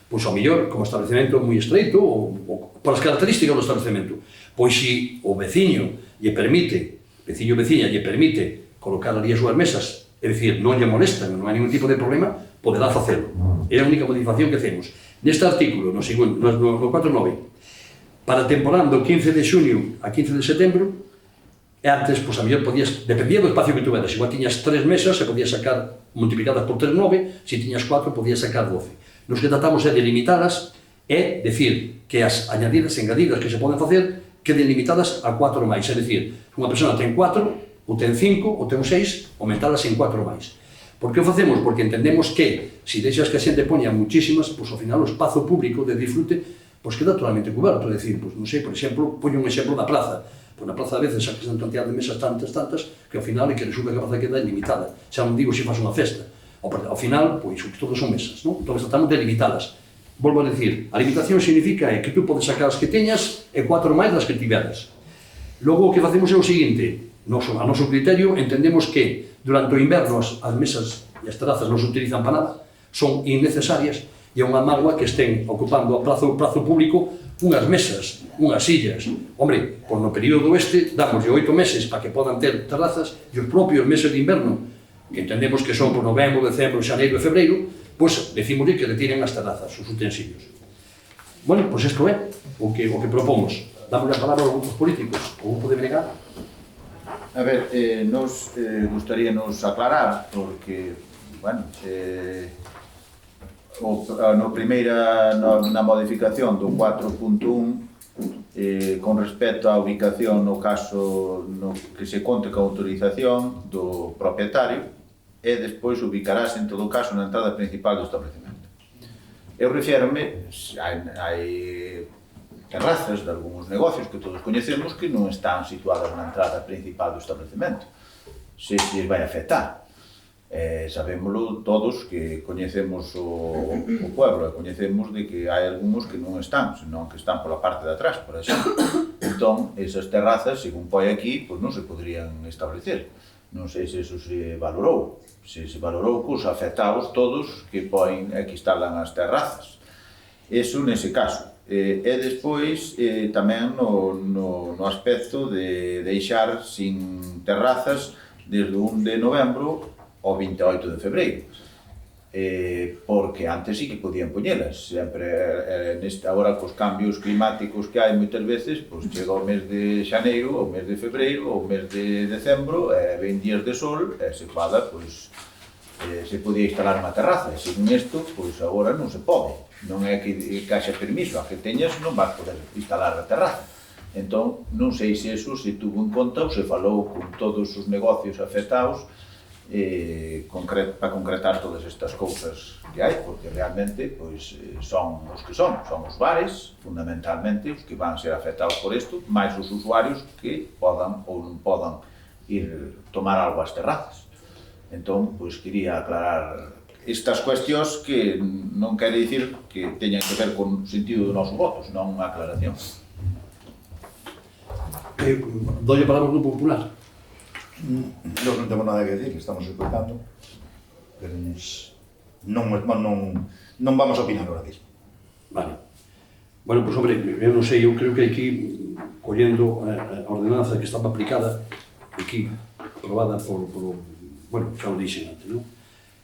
pois ao mellor, como establecemento moi estreito, ou por as características do establecemento, pois se o veciño lle permite, veciña lle permite colocar ali as súas mesas, é dicir, non lle molestan, non hai ningún tipo de problema, poderá facelo. É a única modificación que hacemos. Neste artículo, no 4.9, para a temporada do 15 de xuño a 15 de setembro, e antes, pois a mellor podías, dependía do espacio que tuveras, igual tiñas 3 mesas, se podías sacar multiplicadas por 3, 9, se tiñas 4, podías sacar 12. Nos que tratamos é de limitadas, é decir, que as añadidas, engadidas que se poden facer, queden limitadas a 4 máis, é dicir, unha persona ten 4, ou ten 5, ou ten 6, aumentadas en 4 máis. Por que o facemos? Porque entendemos que, se deixas que a xente poña muchísimas, pois ao final o espazo público de disfrute, pois queda totalmente coberto, é dicir, pois non sei, por exemplo, poño un exemplo da praza, pois na praza a veces xa que se cantidad de mesas tantas, que ao final é que resulta que a praza queda ilimitada, xa non digo se faz unha festa, ao final, pois, todos son mesas, non? Entón, tratamos de limitadas. Volvo a decir, a limitación significa que tú podes sacar as que teñas e 4 máis das que tiveras. Logo, o que facemos é o seguinte, a noso criterio, entendemos que durante o inverno as mesas e as terrazas non se utilizan para nada, son innecesarias, e é unha mágoa que estén ocupando o prazo público unhas mesas, unhas sillas. Hombre, pois no período este, damos 8 meses para que podan ter terrazas, e os propios meses de inverno, que entendemos que son por novembro, decembro, xaneiro e febreiro, pois decimosle que retiren as terrazas, os utensilios. Bueno, pois isto é o que propomos. Damos a palabra aos grupos políticos. O grupo de Bregar. A ver, nos gustaríanos aclarar, porque, bueno, na modificación do 4.1, con respecto á ubicación no caso no que se conte con autorización do propietario, e despois ubicarase en todo caso na entrada principal do establecemento. Eu refierme, hai terrazas de algúns negocios que todos coñecemos que non están situadas na entrada principal do establecemento, se vai afectar. Sabémoslo todos que coñecemos o pueblo, e coñecemos de que hai algúns que non están, senón que están pola parte de atrás, por exemplo. Entón, esas terrazas, según poi aquí, pois non se poderían establecer. Non sei se eso se valorou. Se valorou cos afectados todos que poen e que instalan as terrazas. Eso nese caso. E despois tamén no aspecto de deixar sin terrazas desde o 1 de novembro ao 28 de febreiro. Porque antes sí que podían poñelas. Sempre, agora cos cambios climáticos que hai moitas veces, pois chega o mes de xaneiro, o mes de febreiro, o mes de decembro, ven días de sol, e se fala, pois, se podía instalar unha terraza, e según isto, pois agora non se pode. Non é que haxa permiso, a que teñas non vas poder instalar a terraza. Entón, non sei se eso se tuvo en conta ou se falou con todos os negocios afectados para concretar todas estas cousas que hai, porque realmente pois, son os que son os bares, fundamentalmente, os que van ser afectados por isto, máis os usuarios que podan ou non podan ir tomar algo ás terrazas. Entón, pois, quería aclarar estas cuestións que non quere dicir que teñan que ver con o sentido do noso voto, senón unha aclaración. Dolle para o Grupo Popular. Nós non temos nada que decir, que estamos escoitando, pero non vamos a opinar ahora mismo. Vale. Bueno, pois, hombre, eu non sei, eu creo que aquí, collendo a ordenanza que estaba aplicada, aquí, aprobada por bueno, xa o dixen antes, non?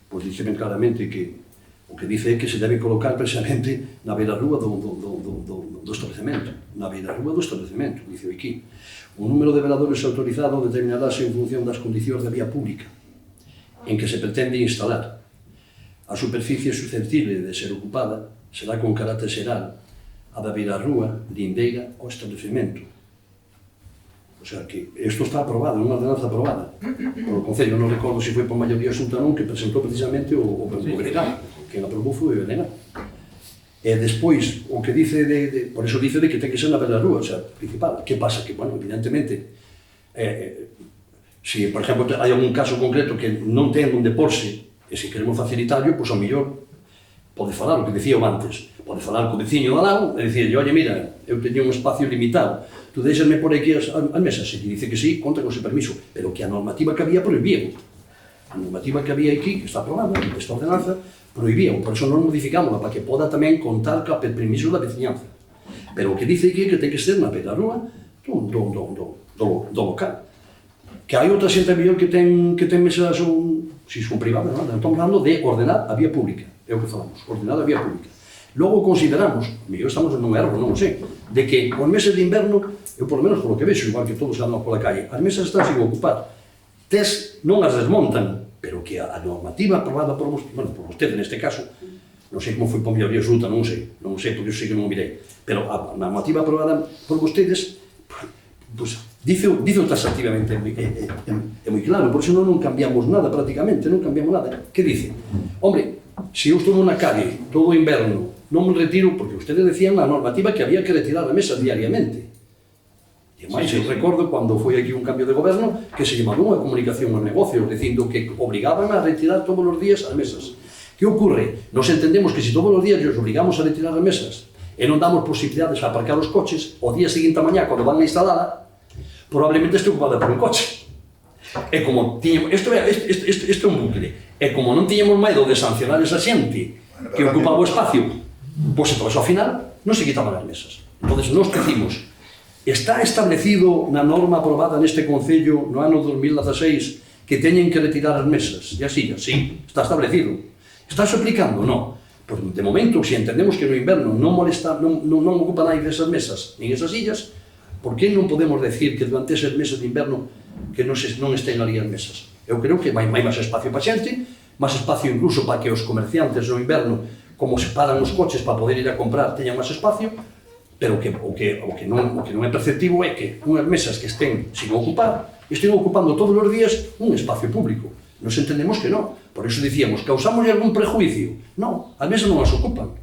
Pois dixen claramente que O que dice é que se debe colocar precisamente na beirarrúa do establecemento. Na beirarrúa do establecemento, dice aquí. O número de veladores autorizado determinarase en función das condicións de vía pública en que se pretende instalar. A superficie susceptible de ser ocupada será con carácter xeral a da beirarrúa lindeira ao establecemento. O sea que isto está aprobado, é unha ordenanza aprobada polo Concello. Non recordo se foi por maioría xunta non, que presentou precisamente o Benegal. Quen aprobou foi o Benegal. E despois, o que dice por eso dice de que ten que ser na beirarrúa, o sea, principal. Que pasa? Que, bueno, evidentemente, se, por exemplo, hai algún caso concreto que non ten onde porse, e se queremos facilitarlo, pois ao mellor pode falar o que dicía antes, pode falar co veciño do lado e dicirlle, oye, mira, eu teño un espacio limitado, tú deixasme por aquí as mesas, se dice que sí, conta con ese permiso, pero que a normativa que había prohibía. A normativa que había aquí, que está aprobada, esta ordenanza, prohibía, por eso non modificámola, para que poda tamén contar ca permiso da veciñanza. Pero o que dice aquí é que ten que ser na beirarrúa do local. Que hai outra xente mellor que ten mesas, si son privadas, non? Estamos falando de ordenar a vía pública, é o que falamos, ordenar a vía pública. Logo consideramos, mellor estamos nun erro, non o sei, de que os meses de inverno, eu por lo menos polo que vexo, igual que todos andamos pola calle, as mesas están sin ocupar, non as desmontan, pero que a normativa aprobada por vostedes neste caso, non sei como foi por maioría absoluta, non sei, porque eu sei que non o mirei, pero a normativa aprobada por vostedes, pues, dice taxativamente, é moi claro, por eso non cambiamos nada prácticamente, non cambiamos nada. Que dice? Hombre, se eu estou na calle todo o inverno, non me retiro, porque ustedes decían na normativa que había que retirar a mesa diariamente. E máis, eu recordo cando foi aquí un cambio de goberno que se chamaba unha comunicación aos negocios, dicindo que obrigaban a retirar todos os días as mesas. Que ocurre? Nos entendemos que se todos os días os obligamos a retirar as mesas e non damos posibilidades a aparcar os coches, o día seguinte a mañá, cando van a instalala, probablemente este ocupada por un coche. E como tiñamos, isto é un bucle, e como non tiñamos medo de sancionar esa xente que ocupaba o espacio, pois entón, ao final, non se quitaban as mesas. Entón, nos decimos, está establecido na norma aprobada neste Concello no ano 2016 que teñen que retirar as mesas e as sillas? Sí, está establecido. Está aplicando? Non. Pois, de momento, se entendemos que no inverno non ocupa nadie desas mesas nin esas sillas, por que non podemos decir que durante eses meses de inverno que non estén ali as mesas? Eu creo que hai máis espacio para xente, máis espacio incluso para que os comerciantes no inverno, como se paran os coches para poder ir a comprar, teñan máis espacio, pero o que non é perceptivo é que unhas mesas que estén sin ocupar estén ocupando todos os días un espacio público. Nos entendemos que non. Por iso dicíamos, causamos algún prejuicio? Non, as mesas non as ocupan.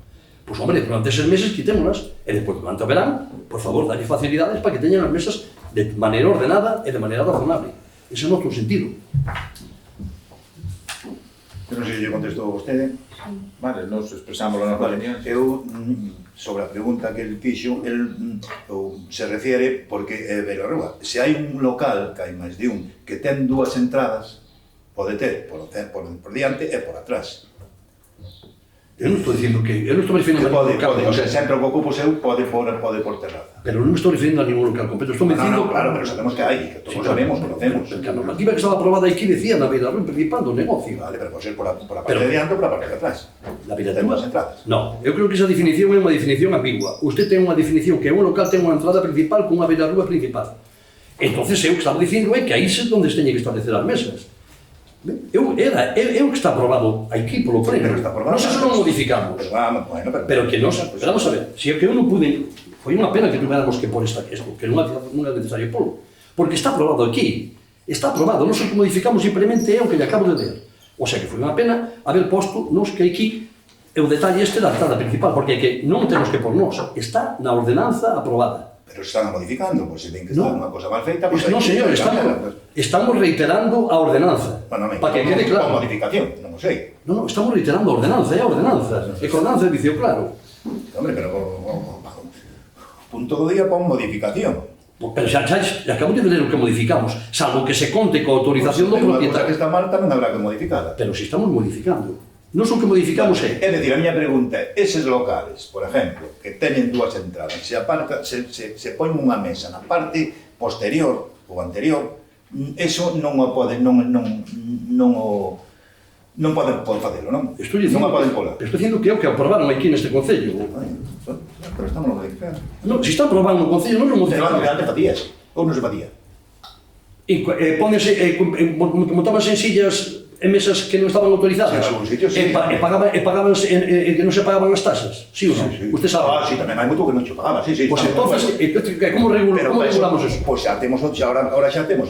Pois, hombre, durante eses meses quitémolas, e depois, durante o verán, por favor, dalle facilidades para que teñan as mesas de maneira ordenada e de maneira razonable. Ese é o noso sentido. Eu non sei se lle contestou a vostede. Vale, nos expresamos na nosa opinión. Eu, sobre a pregunta que el fixo, se refiere porque, beirarrúa, se hai un local, que hai máis de un, que ten dúas entradas, pode ter por diante e por atrás. Eu non estou dicindo que... Eu non estou referindo a ningún local. O sea, sempre o que ocupo seu pode por terraza. Pero non estou referindo a ningún local completo. Estou dicindo... Claro, pero sabemos que hai, que todos sabemos, conocemos. Porque a normativa que estaba aprobada aquí decía na beirarrúa principal do negocio. Vale, pero pode ser por a parte de diante ou por a parte de atrás. La beirarrúa? Non, eu creo que esa definición é unha definición ambigua. Usted ten unha definición que un local ten unha entrada principal con unha beirarrúa principal. Entonces, eu que estaba dicindo é que aí é onde se teñen que establecer as mesas. É o que está aprobado aquí polo pleno. Non se non modificamos. Pero que nos... Vamos a ver, se é que eu non pude... Foi unha pena que tuviéramos que pôr isto, que non é necesario polo. Porque está aprobado aquí. Está aprobado, non se modificamos, simplemente é o que lle acabo de ler. O sea que foi unha pena haber posto nos que aquí é o detalle este da entrada principal, porque que non temos que pôr nos. Está na ordenanza aprobada. Pero se están modificando, pois se ven que está unha cosa mal feita... Non, señor, estamos reiterando a ordenanza. Para que quede claro. Con modificación, non o sei. Non, estamos reiterando a ordenanza, é a ordenanza. E con ordenanza dice claro. Hombre, pero punto do día pon modificación. Pero xa acabo de ler o que modificamos, salvo que se conte coa autorización do propietario. Unha cosa que está mal tamén habrá que modificarla. Pero se estamos modificando. Non son que modificamos é... É dicir, a miña pregunta é, eses locales, por exemplo, que teñen dúas entradas, se pon unha mesa na parte posterior ou anterior, eso non o pode, non non poden facelo, non? Estou Non dicindo, a poden pola. estou dicindo que é o que aprobaron aquí neste Concello. Pero estamos no modificando. Non, se está aprobado no Concello, non o Se claro, modificamos. que antes facías, ou non se facía. Pónese, montábanse en sillas e mesas que non estaban autorizadas. Sí, en algún sitio, sí. Pagabanse que non se pagaban as tasas. Sí ou non? Usted sabe. Ah, sí, tamén hai moito que non che pagaba, sí, sí. Pois estamos de entonces, acuerdo. como Pero regulamos eso? Pois xa temos, ahora xa temos,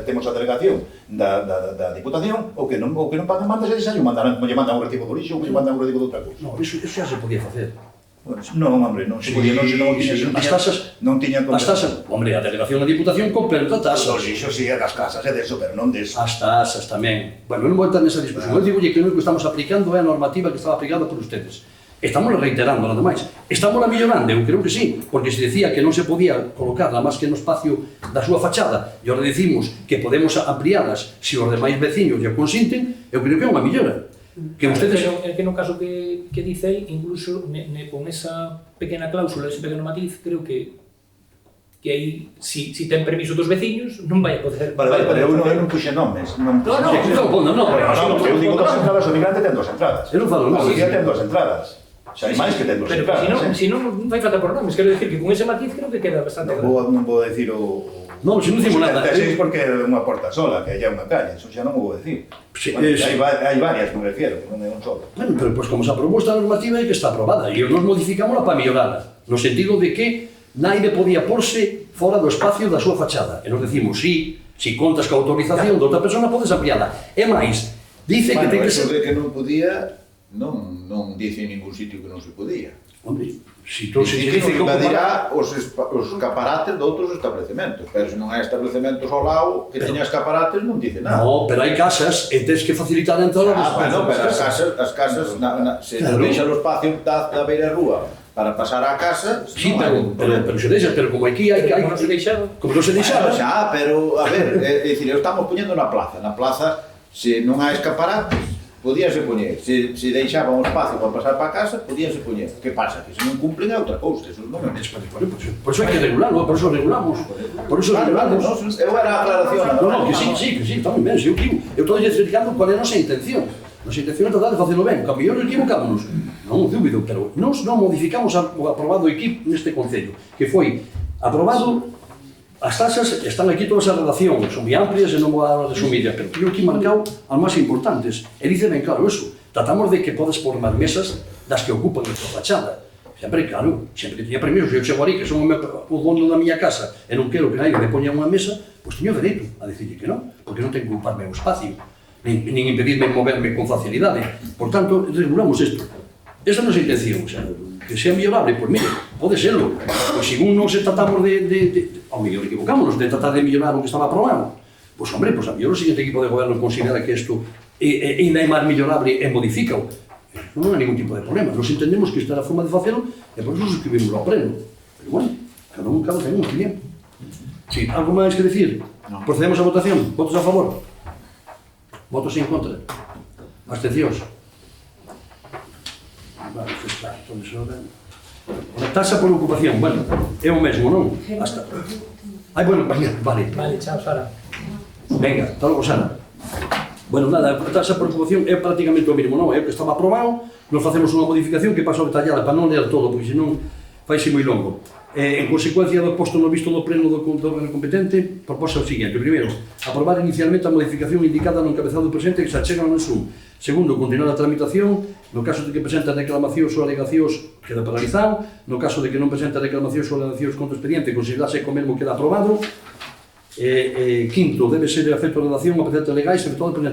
temos a delegación da Diputación, o que non pagan, mándase ese año, lle mandan un recibo do lixo, ou lle mandan un recibo de outra cousa. No, eso xa se podía facer. Non, hombre, non se podía, non tiña, As tasas, non tiña as tasas, hombre, a delegación da Diputación completa tasas. Os lixos, sí, das casas e deso, pero non deso. As tasas tamén. Bueno, non vou entrar nesa discusión. Eu digo que o único que estamos aplicando é a normativa que estaba aplicada por ustedes. Estamos reiterando, nada máis. Estamos mellorando, eu creo que sí, porque se decía que non se podía colocar nada máis que no espacio da súa fachada, e ahora decimos que podemos amplialas se os demais veciños lle consinten, eu creo que é unha mellora. Que ustedes... Pero é que no caso que dice aí, incluso con esa pequena cláusula, ese pequeno matiz, creo que aí, si ten permiso dos veciños, non vai a poder... Vale, pero eu non puxe nomes. Non, eu digo dos entradas, o migrante ten dos entradas. Eu non falo, non. O policía ten dos entradas. Xa hai máis que ten dos Pero entradas. si non vai falta por nomes, quero decir que con ese matiz creo que queda bastante claro. Non vou decir o... Non, se non dicimos nada. É porque é unha porta sola, que é unha calle, eso xa non vou decir. Sí, hai varias, me refiero, que non é un solo. Bueno, pero pues como se aprobou esta normativa é que está aprobada e nos modificámola para mellorala, no sentido de que naide podía porse fora do espacio da súa fachada. E nos decimos, si contas ca autorización de outra persona, podes ampliala. E máis, dice que ten que ser... Bueno, eso de que non podía, non dice en ningún sitio que non se podía. Hombre, si tú se Dice dice que que invadirá os escaparates de outros establecementos, pero se non hai establecementos ao lado que teña escaparates non dice nada. No, pero hai casas e tens que facilitar a entrada dos Bueno, pero as casas se Claro. deixa o espacio da beira rúa para pasar á casa, Sí, non hai pero se deixa, pero como aquí hai... Como non se deixaba. Como non se deixaba... Xa, pero, a ver, é dicir, eu estamos poñendo na plaza, se non hai escaparates, podíase poñer, se deixaban o espacio para pasar para casa, podíase poñer. Que pasa? Que se non cumplen é outra cousa, eso non é mesmo. Por eso hai que regularlo, por eso regulamos. Por eso regulamos. Eu era a aclaración. No, que sí, tamén ben, eu digo, eu estou explicando cual é a nosa intención. Nosa intención é tratar de facelo ben, que a mellor equivocámonos. Non dúbido, pero non modificamos o aprobado equipo neste Concello, que foi aprobado. As tasas están aquí todas as redaccións, son moi amplias e non vou dar a resumirlas, pero teño aquí marcado as máis importantes. E dice ben claro eso, tratamos de que podes formar mesas das que ocupan a tua fachada. Sempre, claro, sempre que teña permiso, se eu chego ali, que son o dono da miña casa e non quero que nadie me poña unha mesa, pois teño dereito a decirle que non, porque non ten que ocuparme o espacio, nin impedirme moverme con facilidade. Por tanto, regulamos isto. Esa é a nosa intención, o sea, que sea mellorable, pois mire, pode serlo. Pois se non se tratamos ao mellor equivocámonos, de tratar de mellorar o que estaba aprobado, pois hombre, pois a mellor o seguinte equipo de goberno considera que isto ainda é máis mellorable e modifícao. Non hai ningún tipo de problema. Nos entendemos que esta é a forma de facelo e por eso suscribimos ao pleno. Pero bueno, cada ten un opinión. Sí, algo máis que decir? Procedemos a votación. Votos a favor? Votos en contra? Abstencións? Vale, está, todo iso ben. A taxa por ocupación, bueno, é o mesmo, non? Hasta... Ai, bueno, vale. Vale, chao, Sara. Venga, hasta logo, Sara. Bueno, nada, a taxa por ocupación é prácticamente o mínimo, non? É o que estaba aprobado, nos facemos unha modificación que pasou detallada para non ler todo, porque senón faise moi longo. En consecuencia do posto no visto do pleno do órgano competente, proposa o seguinte. Primeiro, aprobar inicialmente a modificación indicada no encabezado presente que se achega no anexo 1. Segundo, continuar a tramitación. No caso de que presenta reclamacións ou alegacións, queda paralizado. No caso de que non presenta reclamacións ou alegacións contra o expediente, considerase co mesmo queda aprobado. Quinto, debe ser afecto a redacción a precedentes legais efectuado por el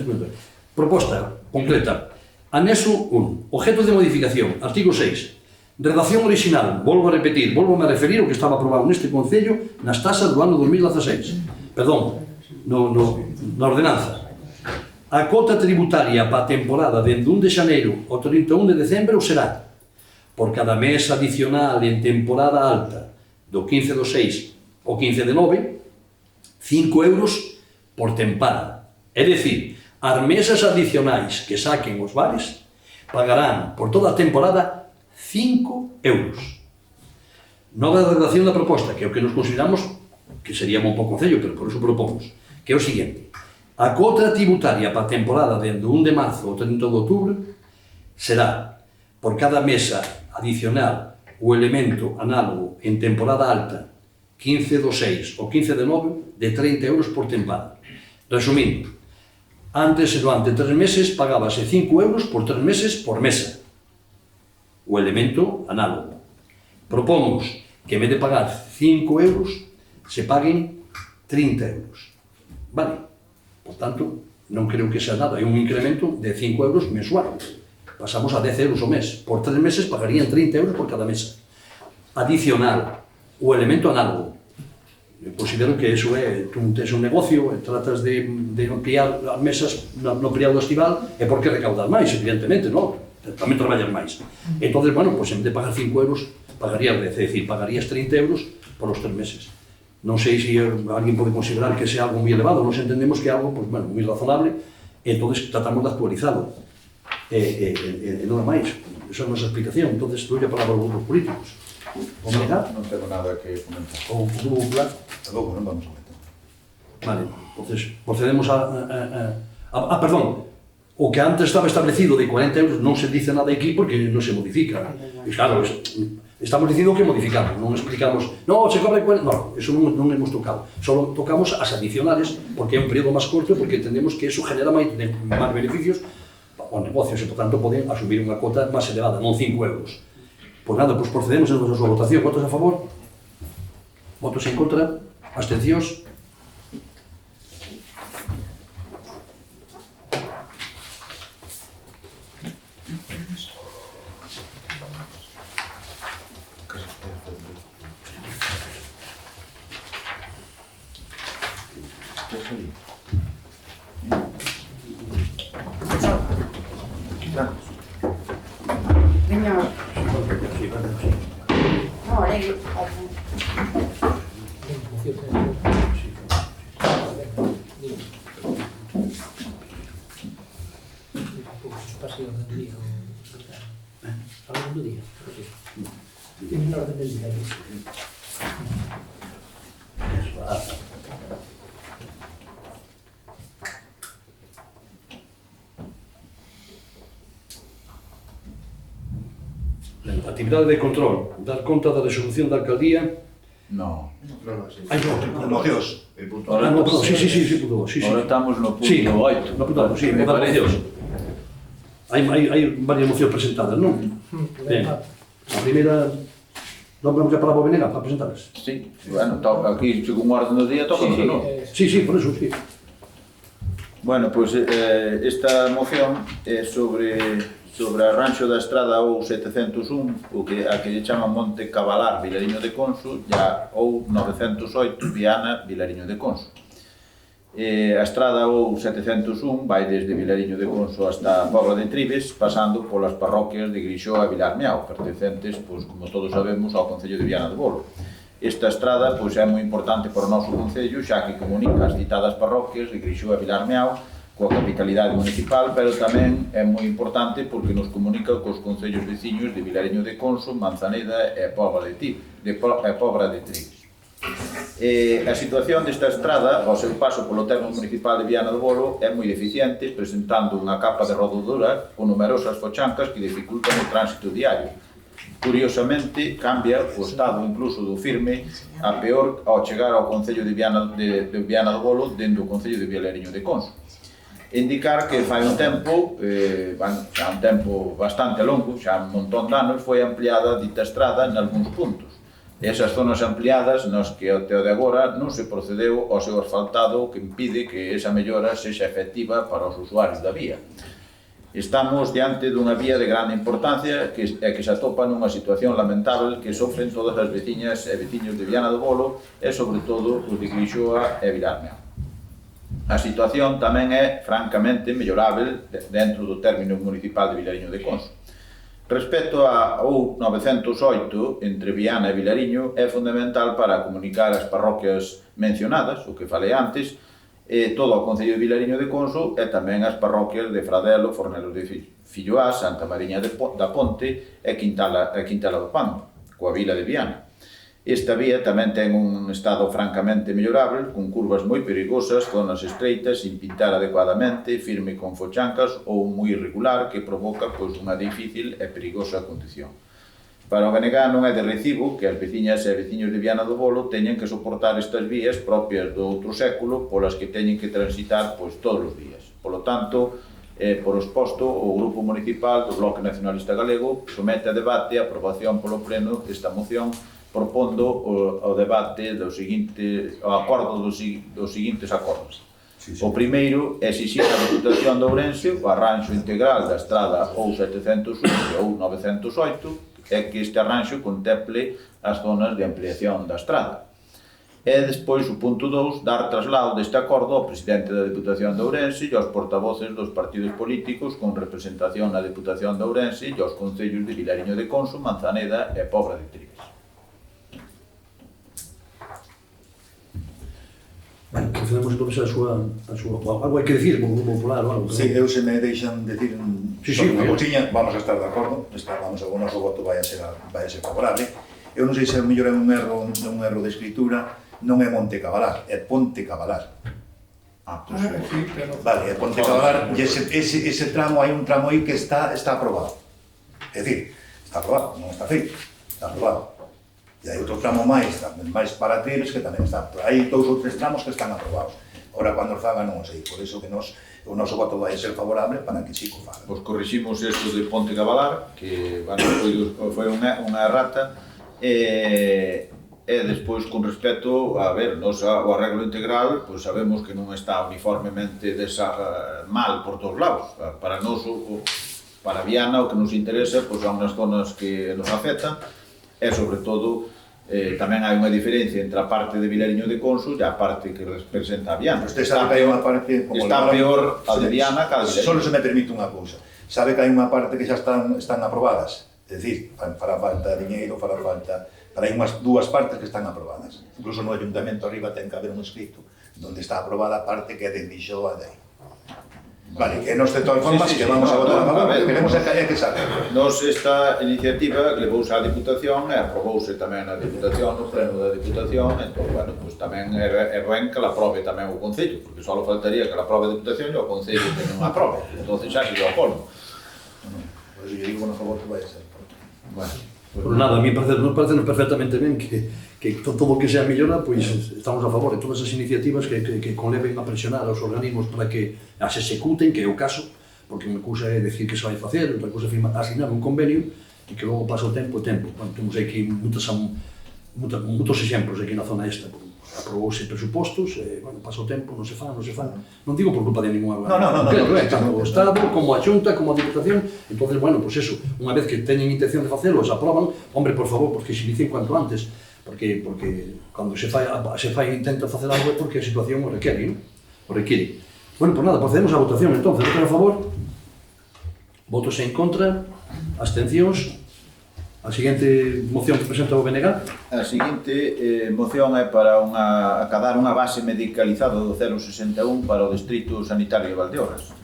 proposta concreta. Anexo 1. Objeto de modificación. Artigo 6. Redacción original, volvo a repetir, volvo a referir ao que estaba aprobado neste Concello nas tasas do ano 2016. Perdón, na ordenanza. A cota tributaria para a temporada dende 1 de xaneiro ao 31 de decembro será por cada mes adicional en temporada alta do 15 do 6 ao 15 de 9, 5 euros por tempada. É dicir, as mesas adicionais que saquen os bares pagarán por toda a temporada 5 euros. Nova redacción da proposta, que é o que nos consideramos que sería un pouco concello, pero por eso propomos, que é o seguinte. A cota tributaria para a temporada dende 1 de marzo ao 30 de outubro será, por cada mesa adicional o elemento análogo en temporada alta 15 do 6 ou 15 de 9 de 30 euros por tempada. Resumindo, antes e durante 3 meses pagábase 5 euros por 3 meses por mesa. O elemento análogo. Propomos que en vez de pagar 5 euros se paguen 30 euros. Vale? Por tanto, non creo que sea nada. Hai un incremento de 5 euros mensual. Pasamos a 10 euros ao mes. Por 3 meses pagarían 30 euros por cada mesa. Adicional, o elemento análogo. Eu considero que eso é, tú tens un negocio e tratas de ampliar as mesas no período estival, é porque recaudar máis, evidentemente, non? Tamén traballas máis. Entón, bueno, pues en vez de pagar 5 euros, pagarías 10, é dicir, pagarías 30 euros por os 3 meses. Non sei se alguén pode considerar que sea algo moi elevado, nos entendemos que é algo, pues, bueno, moi razonable, e entón tratamos de actualizarlo. E non é máis, esa é a nosa explicación. Entón, doy a palabra aos grupos políticos. O Mega? Non tengo nada que comentar. O Grupo Popular? Logo non vamos a comentar. Vale, entonces procedemos perdón, o que antes estaba establecido de 40 euros non se dice nada aquí porque non se modifica. E claro, estamos dicindo que modificamos, non explicamos, no, se cobra 40, no, eso non hemos tocado. Solo tocamos as adicionales porque é un período máis corto porque entendemos que eso genera máis beneficios aos negocios e, por tanto, poden asumir unha cota máis elevada, non 5 euros. Pois nada, pois procedemos en a súa votación. Votos a favor? Votos en contra? Abstencións? Señor. No, Actividade de control, dar conta da resolución da alcaldía. No. Hai Mocións. no, perdón, sí, puto, sí. Ahora estamos no punto Sí, 8. no, perdón, sí, Me votar parece. mocións. Hai varias mocións presentadas, non? Ben, a primeira, non vamos a palabra a Venega para presentarlas. Sí, bueno, aquí, según orden do día, toca no. Sí, por eso, sí. Bueno, pois esta moción é sobre arranxo da estrada ou 701, a que lle chaman Monte Cabalar, Vilariño de Conso, ou 908, Viana, Vilariño de Conso. A estrada ou 701 vai desde Vilariño de Conso hasta a Pobra de Tribes, pasando polas parroquias de Grixoa e Vilar Miao, pertencentes, pois, como todos sabemos, ao Concello de Viana do Bolo. Esta estrada pois, é moi importante para o noso Concello, xa que comunica as citadas parroquias de Grixoa e Vilar Miao coa capitalidade municipal, pero tamén é moi importante porque nos comunica cos concellos veciños de Vilariño de Conso, Manzaneda e Pobra de Tribes. A situación desta estrada, ao seu paso polo termo municipal de Viana do Bolo, é moi deficiente, presentando unha capa de rodadura con numerosas fochancas que dificultan o tránsito diario. Curiosamente, cambia o estado incluso do firme a peor ao chegar ao Concello de Viana do Bolo dentro do Concello de Vilariño de Conso. Indicar que fai un tempo, xa un tempo bastante longo, xa un montón de anos, foi ampliada dita estrada en algúns puntos. Esas zonas ampliadas nas que até o de agora non se procedeu ao seu asfaltado, que impide que esa mellora sexa efectiva para os usuarios da vía. Estamos diante dunha vía de grande importancia e que se atopa nunha situación lamentable que sofren todas as veciñas e veciños de Viana do Bolo e, sobre todo, os de Grixoa e Vilar Miao. A situación tamén é francamente mellorável dentro do término municipal de Vilariño de Conso. Respecto ao 908 entre Viana e Vilariño, é fundamental para comunicar as parroquias mencionadas, o que falei antes, todo o Concello de Vilariño de Conso e tamén as parroquias de Fradelo, Fornelos de Filloá, Santa Mariña da Ponte e Quintala do Pando, coa vila de Viana. Esta vía tamén ten un estado francamente mellorable, con curvas moi perigosas, zonas estreitas, sin pintar adecuadamente, firme con fochancas ou moi irregular, que provoca unha difícil e perigosa condición. Para o BNG non é de recibo que as veciñas e veciños de Viana do Bolo teñan que soportar estas vías propias do outro século polas que teñen que transitar todos os días. Polo tanto, por exposto, o Grupo Municipal do Bloque Nacionalista Galego somete a debate a aprobación polo Pleno esta moción propondo o debate o acordo dos seguintes acordos. O primeiro é exixir a Deputación de Ourense o arranxo integral da estrada ou 701 ou 908 e que este arranxo contemple as zonas de ampliación da estrada. E despois o punto 2, dar traslado deste acordo ao Presidente da Deputación de Ourense e aos portavoces dos partidos políticos con representación na Deputación de Ourense e aos concellos de Vilariño de Conso, Manzaneda e Pobra de Trives. Bueno, procedemos entonces a súa... Algo hai que decir como Grupo Popular ou algo? Sí, eu se me deixan decir unha cousiña, vamos a estar de acordo, o noso voto vai a ser favorable. Eu non sei se mellor é un erro de escritura, non é Monte Cavalar, é Ponte Cavalar. Vale, é Ponte Cavalar, e ese tramo, hai un tramo aí que está aprobado. É dicir, está aprobado, non está feito, está aprobado. E hai outro tramo máis para Trives que tamén está. Hai 2 ou 3 tramos que están aprobados. Ora, cando os fagan non sei, por iso que o noso voto vai ser favorable para que Chico faga. Pois corriximos isto de Ponte Cavalar, que foi unha errata, e despois con respecto a ver, o arreglo integral, pois sabemos que non está uniformemente mal por todos lados. Para nós, para Viana, o que nos interesa son as zonas que nos afectan, e sobre todo tamén hai unha diferencia entre a parte de Vilariño de Conso e a parte que representa a Viana. Está peor a de Viana que a de Vilariño. Solo se me permite unha cousa. Sabe que hai unha parte que xa están aprobadas. É dicir, para falta diñeiro, para hai unhas 2 partes que están aprobadas. Incluso no Ayuntamento arriba ten que haber un escrito onde está aprobada a parte que é de Dixoa de aí. Vale, que nos de todas formas que vamos a votar a favor, que queremos que salga. Nos esta iniciativa levouse á Diputación e aprobouse tamén na Diputación, no pleno da Diputación, entón, bueno, pues tamén é ben que la aprobe tamén o Concello, porque só faltaría que la aprobe a Diputación e o Concello que non a aprobe, entón xa se dio a colmo. Por iso yo digo no favor que vai a ser. Bueno, Por nada, a mí nos parece perfectamente ben que todo o que sea mellora, pois estamos a favor de todas as iniciativas que conleven a presionar aos organismos para que as executen, que é o caso, porque unha cousa é decir que se vai facer, outra cousa é asinar un convenio e que logo pasa o tempo. Bueno, temos aquí moitos exemplos aquí na zona esta. Aprobouse presupostos, bueno, pasa o tempo, non se fan. Non digo por culpa de ninguna tanto o Estado, como a Xunta, como a Diputación. Entón, bueno, pois eso, unha vez que teñen intención de facelo, se aproban, hombre, por favor, porque se inicien cuanto antes, porque cando se intenta facer algo é porque a situación o requere, non? O require. Bueno, por nada, procedemos á votación, entón, votos a favor, votos en contra, abstencións. A seguinte moción que presenta o BNG? A seguinte moción é para acadar unha base medicalizada do 061 para o Distrito Sanitario de Valdeorras.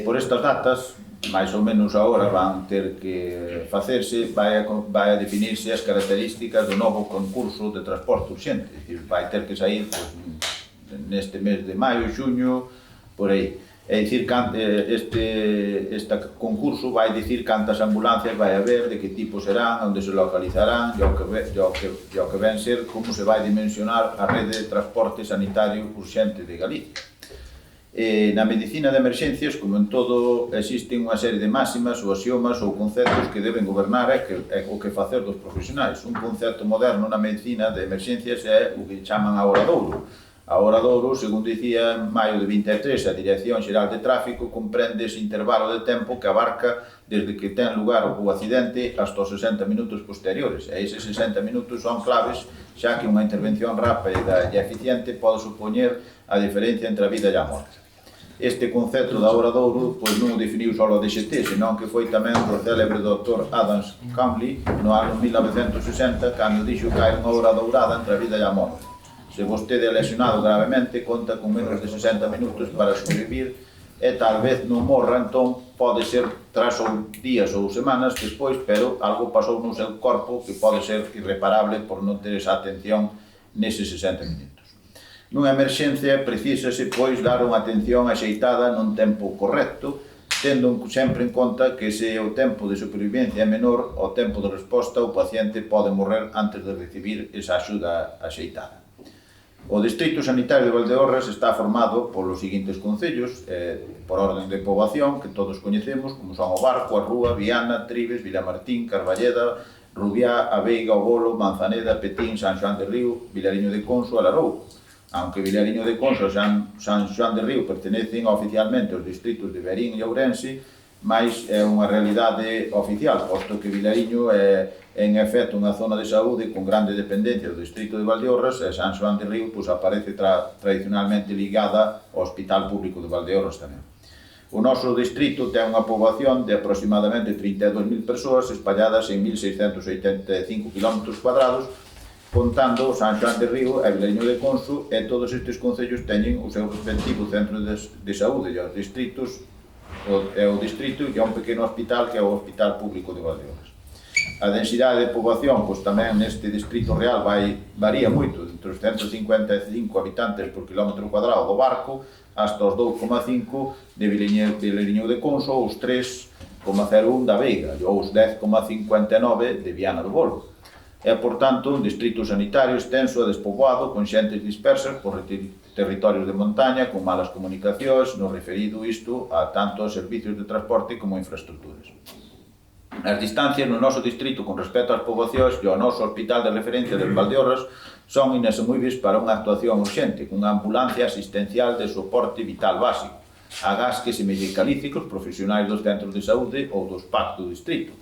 Por estas datas, máis ou menos agora van ter que facerse, vai a definirse as características do novo concurso de transporte urxente. Vai ter que sair neste mes de maio, xuño, por aí. É dicir, este concurso vai dicir cantas ambulancias vai haber, de que tipo serán, onde se localizarán, e o que ven ser como se vai dimensionar a rede de transporte sanitario urxente de Galicia. Na medicina de emerxencias, como en todo, existen unha serie de máximas ou axiomas ou conceptos que deben gobernar e o que facer dos profesionais. Un concepto moderno na medicina de emerxencias é o que chaman a obradouro. A obradouro, segundo dicía en maio de 23, a Dirección Xeral de Tráfico comprende ese intervalo de tempo que abarca desde que ten lugar o accidente hasta os 60 minutos posteriores. E eses 60 minutos son claves, xa que unha intervención rápida e eficiente pode supoñer a diferencia entre a vida e a morte. Este concepto da obradouro non o definiu só o DXT, senón que foi tamén o célebre Dr. Adams Cambly no ano 1960, cando dixo que hai unha hora dourada entre a vida e a morte. Se vostede é lesionado gravemente, conta con menos de 60 minutos para sobrevivir e tal vez non morra, entón pode ser tras ou días ou semanas despois, pero algo pasou no seu corpo que pode ser irreparable por non ter esa atención neses 60 minutos. Nunha emerxencia precisase, pois, dar unha atención axeitada nun tempo correcto, tendo sempre en conta que se o tempo de supervivencia é menor, o tempo de resposta o paciente pode morrer antes de recibir esa axuda axeitada. O Distrito Sanitario de Valdeorras está formado polos seguintes concellos, por orden de poboación, que todos coñecemos, como son o Barco, a Rúa, Viana, Tribes, Vilamartín, Carballeda, Rubiá, a Veiga, o Bolo, Manzaneda, Petín, San Xoán de Río, Vilariño de Conso, Alarou. Aunque Vilariño de Conso e San Xoán de Río pertenecen oficialmente aos distritos de Verín e Ourense, mas é unha realidade oficial, posto que Vilariño é en efecto unha zona de saúde con grande dependencia do distrito de Valdeorras e San Xoán de Río aparece tradicionalmente ligada ao Hospital Público de Valdeorras tamén. O noso distrito ten unha poboación de aproximadamente 32.000 persoas espalladas en 1.685 km², contando San Xoán de Río e Vilariño de Conso, e todos estes concellos teñen o seu respectivo centro de saúde e os distritos e o distrito e un pequeno hospital que é o Hospital Público de Valdeorras. A densidade de poboación, pois tamén neste distrito real varía moito, entre os 155 habitantes por quilómetro cuadrado do Barco hasta os 2,5 de Vilariño de Conso, os 3,01 da Veiga ou os 10,59 de Viana do Bolo. É, por tanto, un distrito sanitario extenso e despoboado con xentes dispersas por territorios de montaña con malas comunicacións, no referido isto a tanto aos servicios de transporte como a infraestructuras. As distancias no noso distrito con respecto ás poboacións e ao noso hospital de referencia de Valdeorras son inasemuíveis para unha actuación urxente, cunha ambulancia asistencial de soporte vital básico, agás que se medicalice cos profesionais dos centros de saúde ou dos PAC do distrito.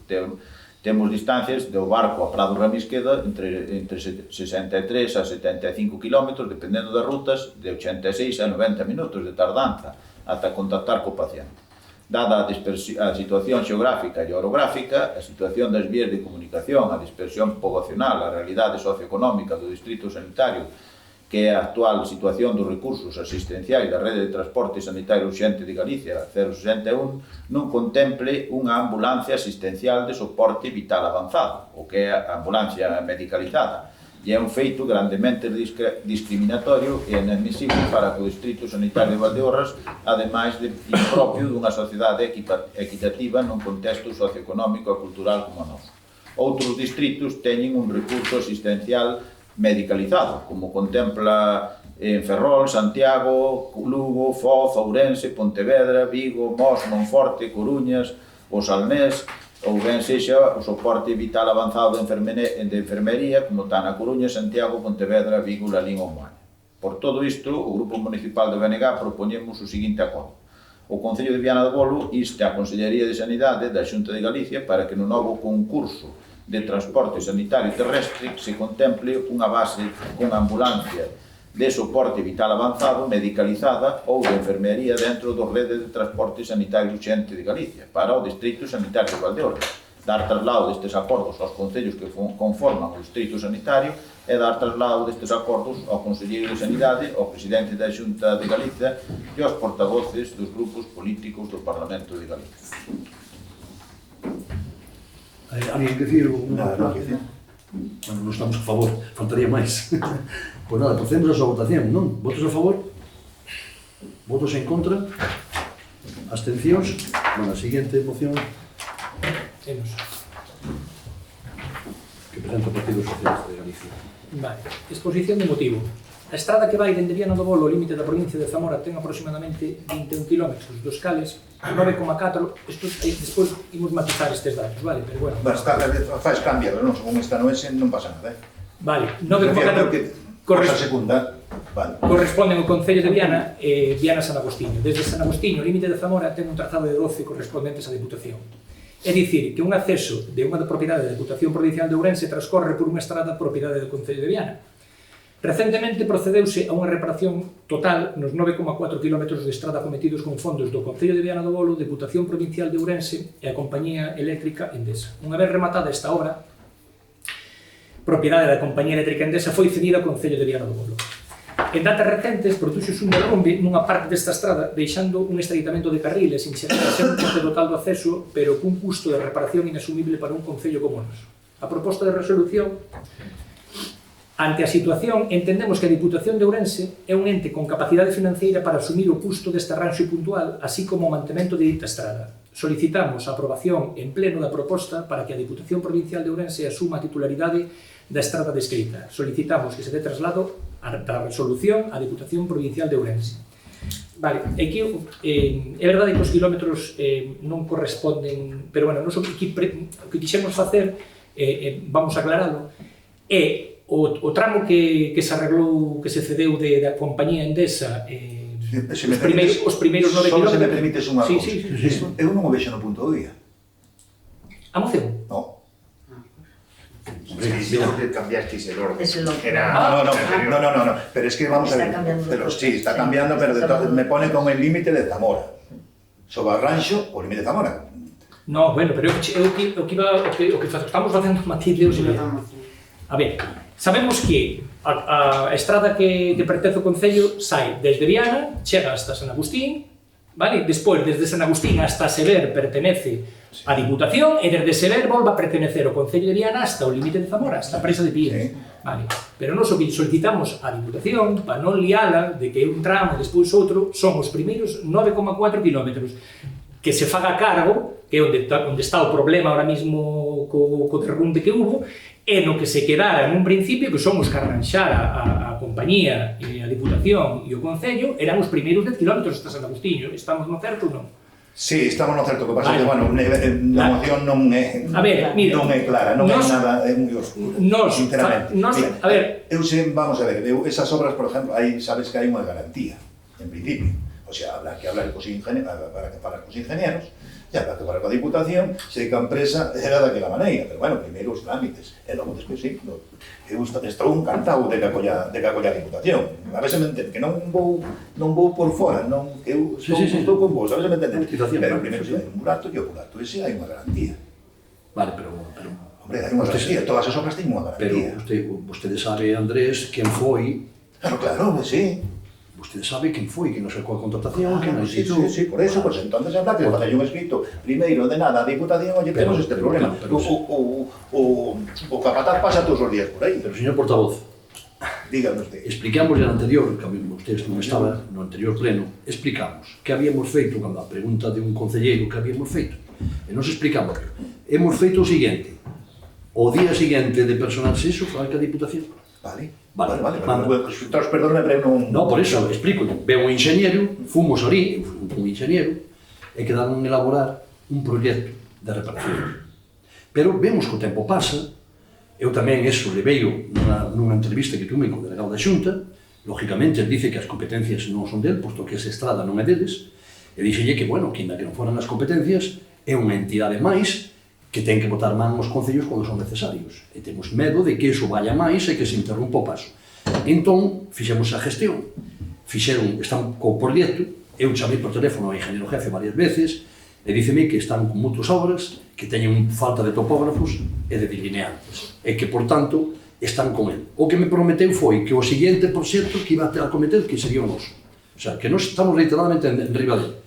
Temos distancias do Barco a Prado Ramisqueda entre 63 a 75 km, dependendo das rutas, de 86 a 90 minutos de tardanza ata contactar co paciente. Dada a situación xeográfica e orográfica, a situación das vías de comunicación, a dispersión poboacional, a realidade socioeconómica do distrito sanitario, que é a actual situación dos recursos asistenciais da rede de transporte sanitario urxente de Galicia, 061, non contemple unha ambulancia asistencial de soporte vital avanzado, o que é a ambulancia medicalizada, e é un feito grandemente discriminatorio e inadmisible para que o Distrito Sanitario de Valdeorras, ademais de impropio dunha sociedade equitativa nun contexto socioeconómico e cultural como o noso. Outros distritos teñen un recurso asistencial medicalizado, como contempla en Ferrol, Santiago, Lugo, Foz, Ourense, Pontevedra, Vigo, Mos, Monforte, Coruñas, o Salnés, ou ben sexa o soporte vital avanzado de enfermería, como está na Coruña, Santiago, Pontevedra, Vigo, Lalín ou Moaña. Por todo isto, o Grupo Municipal de BNG propoñemos o seguinte acordo. O Concello de Viana do Bolo insta a Consellería de Sanidade da Xunta de Galicia para que no novo concurso de transporte sanitario terrestre se contemple unha base con ambulancia de soporte vital avanzado, medicalizada ou de enfermería dentro do rede de transporte sanitario urxente de Galicia para o Distrito Sanitario de Valdeorras, dar traslado destes acordos aos concellos que conforman o Distrito Sanitario e dar traslado destes acordos ao Conselleiro de Sanidade, ao Presidente da Xunta de Galicia e aos portavoces dos grupos políticos do Parlamento de Galicia. Alguén que decir unha cosa? Bueno, non estamos a favor, faltaría máis. Pois nada, procedemos a súa votación, non? Votos a favor? Votos en contra? Abstencións? Bueno, a seguinte moción Temos. que presenta o Partido Socialista de Galicia. Vale. Exposición de motivo. A estrada que vai dende Viana do Bolo ao límite da provincia de Zamora ten aproximadamente 21 km, dos cales 9,4. Despois imos matizar estes datos, vale? Pero bueno. Faz cambiar, non? Según está no ese, non pasa nada, Vale, 9,4 corresponden ao Concello de Viana e Viana-San Agostinho. Desde San Agostinho, o límite de Zamora, ten un trazado de 12 correspondentes á Diputación. É dicir, que un acceso de unha propiedade da Diputación Provincial de Ourense transcorre por unha estrada propiedade do Concello de Viana. Recentemente procedeuse a unha reparación total nos 9,4 km de estrada cometidos con fondos do Concello de Viana do Bolo, Diputación Provincial de Ourense e a Compañía Eléctrica Endesa. Unha vez rematada esta obra, propiedade da Compañía Eléctrica Endesa foi cedida ao Concello de Viana do Bolo. En datas recentes, produxose un derrumbe nunha parte desta estrada, deixando un estreitamento de carriles sin chegar a ser un corte total do acceso, pero cun custo de reparación inasumible para un concello como o noso. A proposta de resolución: ante a situación, entendemos que a Diputación de Ourense é un ente con capacidade financeira para asumir o custo deste arranxo puntual, así como o mantemento de dita estrada. Solicitamos a aprobación en pleno da proposta para que a Diputación Provincial de Ourense asuma a titularidade da estrada descrita. Solicitamos que se dé traslado da resolución á Diputación Provincial de Ourense. Vale, aquí é verdade que os kilómetros non corresponden, pero bueno, nós o que quixemos facer, vamos a aclararlo, é o tramo que se arreglou, que se cedeu da compañía Endesa, os primeiros 9 kilómetros. Só se me permites unha cousa. Sí. Eu non o vexo no punto do día. A moción? No. Sí, porque cambiasteis el orden. Es el orden. Era... No, pero es que vamos a ver. Está cambiando. Pero sí, está cambiando, pero me pone con el límite de Zamora. Sobre Arranxo, o límite de Zamora. No, bueno, pero o que estamos facendo Matilde, a ver, sabemos que a estrada que pertence ao Concello sai desde Viana, chega hasta San Agustín, vale? Despois, desde San Agustín hasta Sever pertenece a Diputación e desde Sever volve a pertenecer ao Concello de Viana hasta o límite de Zamora, hasta a presa de Pías. Vale. Pero nós o que solicitamos á Diputación, para non liala de que un tramo despois outro, son os primeiros 9,4 kilómetros que se faga cargo, que é onde está o problema ahora mismo co derrumbe que hubo, e no que se quedara en un principio, que son os que arranxara a compañía e a Diputación e o Concello, eran os primeiros 10 kilómetros hasta San Agustín. Estamos no certo ou non? Sí, estamos no certo, que pasa que, bueno, a moción non é... A ver, mira... Non é clara, non é nada, é moi oscuro, sinceramente. A ver... Vamos a ver, esas obras, por exemplo, sabes que hai unha garantía, en principio. O sea, habrá que hablar cos ingenieros, para que falar cos ingenieros, e habrá que falar coa Diputación, se que a empresa era daquela maneira, pero, bueno, primeiro os trámites, e logo despois, sí, eu estou encantado de que acolla a Diputación. A ver se me entende, que non vou por fora, que eu estou con vos, a ver se me entende. Pero primeiro, se hai un burato, e o burato ese hai unha garantía. Vale, pero... Hombre, hai unha garantía, todas as obras teñen unha garantía. Pero vostede sabe, Andrés, quen foi... Claro, sí. Vostede sabe quen foi, quen nos sacou a contratación, quen nos hizo... Sí, por eso, pues entonces habrá que facer un escrito primeiro de nada a Diputación, oye, temos este problema. O capataz pasa todos os días por aí. Pero, señor portavoz, díganos usted. Explicamos no anterior, que ustedes non estaba no anterior pleno, explicamos que habíamos feito, cando a pregunta de un concelleiro que habíamos feito, e nos explicamos que hemos feito o seguinte: o día seguinte de personarse iso, foi a Diputación. Vale. Perdóname, pero non... No, por iso, explico. Veo un enxeñero, fomos ali, un enxeñero, e quedaron en elaborar un proxecto de reparación. Pero vemos que o tempo pasa, eu tamén eso leveio nunha entrevista que tuve co delegado da Xunta, lógicamente ele dice que as competencias non son del, posto que esa estrada non é deles, e dixelle que, bueno, que ainda que non foran as competencias, é unha entidade máis que ten que botar man os concellos cando son necesarios. E temos medo de que iso vaya máis e que se interrompa o paso. Entón, fixemos a gestión, están co proxecto, eu chamei por teléfono ao ingeniero jefe varias veces, e díceme que están con moitas obras, que teñen falta de topógrafos e de delineantes, e que, por tanto, están con el. O que me prometeu foi que o seguinte proxecto que iba a cometer que sería o noso. O sea, que nós estamos reiteradamente en riba dele.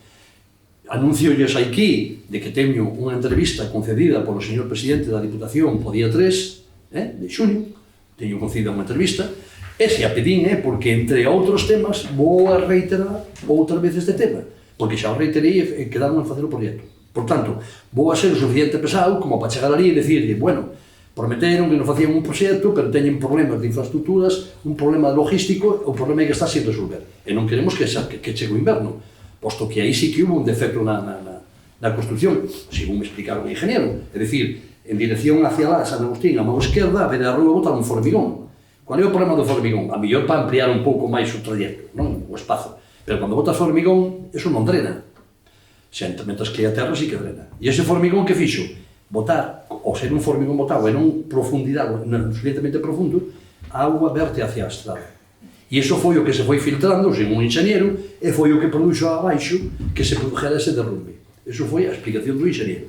Anunciolles aquí de que teño unha entrevista concedida polo señor presidente da Diputación po día 3 de xuño, teño concedida unha entrevista, e se a pedín porque, entre outros temas, vou a reiterar outra vez este tema, porque xa o reiterei e quedaron a facer o proxecto. Por tanto, vou a ser o suficiente pesado como para chegar ali e decirle, bueno, prometeron que nos facían un proxecto, pero teñen problemas de infraestructuras, un problema logístico, o problema é que está sin resolver. E non queremos que chegue o inverno, posto que aí sí que hubo un defecto na construcción, según me explicaron o ingeniero. É dicir, en dirección hacia lá, San Agustín, a mão esquerda, a ver a rúa botar un formigón. Qual é o problema do formigón? A mellor para ampliar un pouco máis o trayecto, non? O espazo. Pero cando botas formigón, eso non drena. Mentre que a terra sí que drena. E ese formigón que fixo? Botar, ou ser un formigón botado en un profundidade, suficientemente profundo, a auga verte hacia a estrada. E iso foi o que se foi filtrando, sen un enxeñero, e foi o que produxo abaixo que se produjera ese derrumbe. Iso foi a explicación do enxeñero.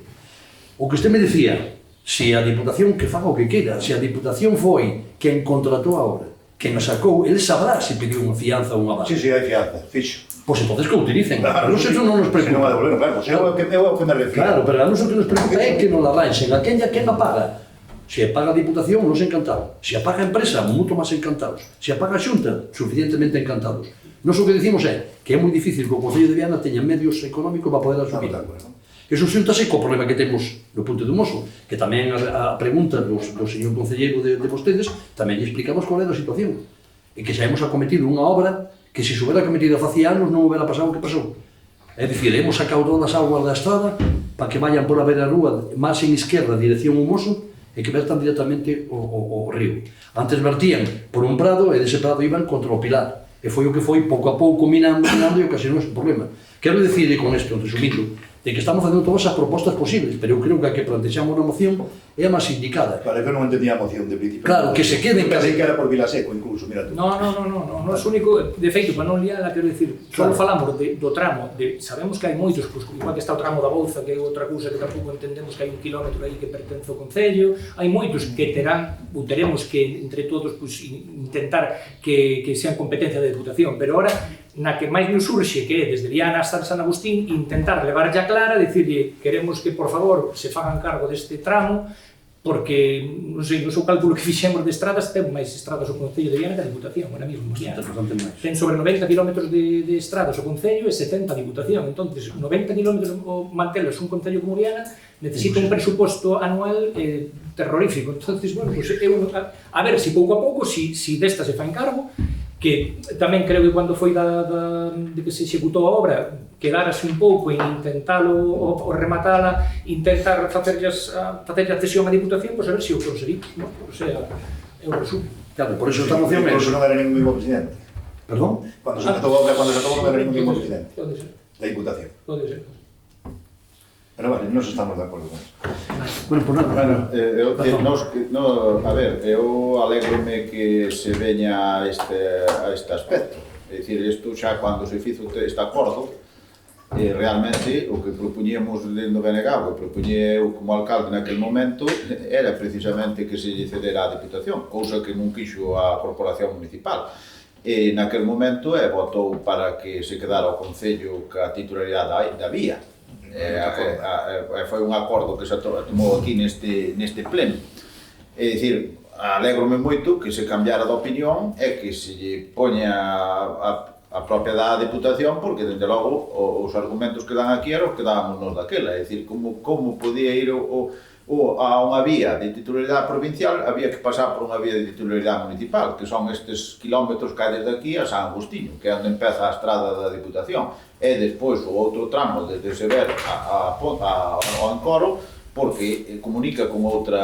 O que usted me decía, se a Diputación que faga o que queira, se a Diputación foi quen contratou a obra, que nos sacou, ele sabrá se pediu unha fianza ou unha base. Sí, hai fianza, fixo. Pois entonces que o utilicen. Claro, Pero eso non nos Se non preocupa. a devolver, claro, é o que me refiro. Claro, pero a nos o que nos preocupa é que non la arranxen. A quen a paga? Se a paga a Diputación, nos encantados. Se a paga a empresa, moito máis encantados. Se a paga a Xunta, suficientemente encantados. Nos o que decimos é que é moi difícil que o Concello de Viana teña medios económicos para poder asumir. Eso xuntase co problema que temos no Punte do Moso, que tamén a pregunta do señor concelleiro de vostedes, tamén lle explicamos qual é a situación. E que xa hemos acometido unha obra que se houbera cometido facía anos non houbera pasado o que pasou. É dicir, hemos sacado todas as augas da estrada para que vayan por a beirarrúa máis en esquerda, dirección ao Moso, e que vertan directamente ao río. Antes vertían por un prado e dese prado iban contra o Pilar. E foi o que foi pouco a pouco minando e ocasionou ese problema. Quero dicir con isto, resumindo, de que estamos facendo todas as propostas posibles, pero eu creo que a que plantexamos na moción é a máis indicada. Vale, que non entendía a moción de principio. Claro, que se queden Pensei que era por Vilaseco, incluso, mira tú. No, é único, de feito, para non liala, quero dicir, só falamos do tramo, sabemos que hai moitos, pois, igual que está o tramo da Bouza, que é outra cousa que tampouco entendemos que hai 1 kilómetro aí que pertence ao Concello, hai moitos que teremos que, entre todos, pois, intentar que sean competencia da Diputación, pero ahora, na que máis nos surxe, que é desde Viana hasta San Agustín, intentar levar ya clara, dicirlle, queremos que, por favor, se fagan cargo deste tramo, porque, non sei, no seu cálculo que fixemos de estradas, ten máis estradas o Concello de Viana que a Diputación, ahora mismo. Ten sobre 90 km de estradas o Concello e 70 a Diputación. Entonces, 90 km o mantelos un Concello como Viana necesita un presuposto anual terrorífico. Entonces, bueno, pues, a ver se pouco a pouco, si desta se fa encargo, que tamén creo que cando foi de que se executou a obra quedarase un pouco en intentalo o rematala, intentar facer a cesión a Diputación, pois a ver se o conseguimos, non? O sea, é o resumo. Claro, por eso esta moción é... Incluso non era ningún mismo presidente. Perdón? Cuando se tocou non era ningún mismo presidente. Pode ser, Da Diputación. pode ser. Pero vale, nos estamos de acordo con eso. Bueno, pues nada. A ver, eu alégrome que se veña a este aspecto. É dicir, isto xa cando se fizo este acordo, realmente o que propuñemos dentro do BNG, o que propuñe eu como alcalde naquele momento, era precisamente que se lle cedera a Diputación, cousa que non quixo a Corporación Municipal. E naquele momento votou para que se quedara o Concello ca titularidade da vía. Foi un acordo que se tomou aquí neste pleno. É dicir, alégrome moito que se cambiara de opinión e que se lle poña a propiedade da Diputación, porque, dende logo, os argumentos que dan aquí eran os que dábamos nos daquela. É dicir, como podía ir a unha vía de titularidade provincial, había que pasar por unha vía de titularidade municipal, que son estes kilómetros que hai desde aquí a San Agustín, que é onde empeza a estrada da Diputación, e despois o outro tramo desde Sever ao Encoro, porque comunica con outra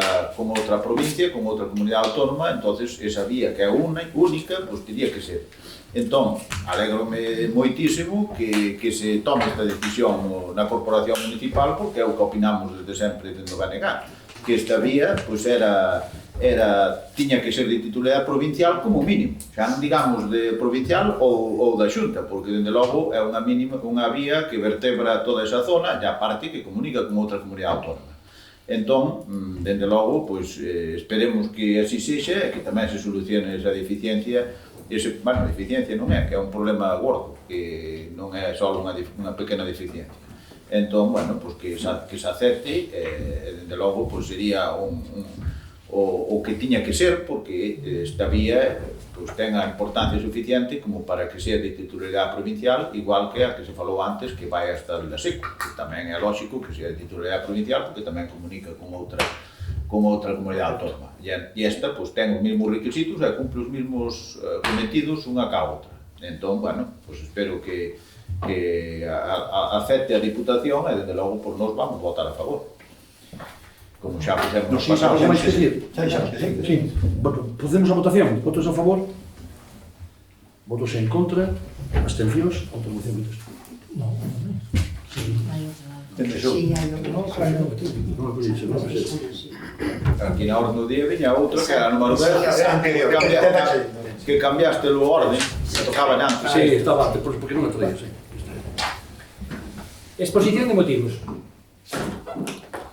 provincia, con outra comunidade autónoma, entonces esa vía que é única, pois teria que ser. Entón, alégrome moitísimo que se tome esta decisión na Corporación Municipal, porque é o que opinamos desde sempre dentro do BNG, que esta vía tiña que ser de titularidade provincial como mínimo, xa non digamos de provincial ou da Xunta, porque dende logo é unha vía que vertebra toda esa zona e a parte que comunica con outra comunidade autónoma. Entón, dende logo, esperemos que así sexa e que tamén se solucione esa deficiencia. Bueno, deficiencia non é, que é un problema gordo, que non é só unha pequena deficiencia. Entón, bueno, que se acerte, dende logo, sería o que tiña que ser, porque esta vía ten a importancia suficiente como para que sea de titularidade provincial, igual que a que se falou antes, que vai hasta Vilaseco, que tamén é lógico que sea de titularidade provincial, porque tamén comunica con outra comunidade autónoma. E esta ten os mesmos requisitos e cumpre os mesmos cometidos unha ca outra. Entón, bueno, espero que acepte a Diputación e, desde logo, nós vamos votar a favor. Como xa fizemos nos pasados. Algo máis que decir? Sí. Procedemos a votación. Votos a favor? Votos en contra? Abstencións? Outra moción que texto. No. Sí, hai o Non a collixe, non a collixe. Aquí na orde do día viña outra, que era a número 10, que cambiaste o orden, que tocaba antes. Sí, estaba antes, porque non a traía, sí. Exposición de motivos.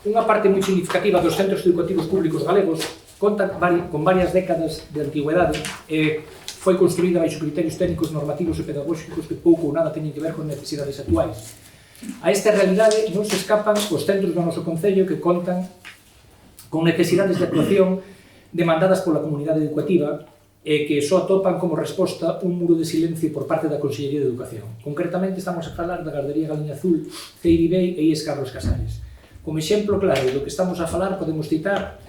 Unha parte moi significativa dos centros educativos públicos galegos conta con varias décadas de antigüedade e foi construída baixo criterios técnicos, normativos e pedagóxicos que pouco ou nada teñen que ver con necesidades actuais. A esta realidade non se escapan os centros do noso concello que contan con necesidades de actuación demandadas pola comunidade educativa e que só atopan como resposta un muro de silencio por parte da Consellería de Educación. Concretamente estamos a falar da Gardería Galiña Azul, Ceiribei e IES Carlos Casares. Como exemplo claro do que estamos a falar podemos citar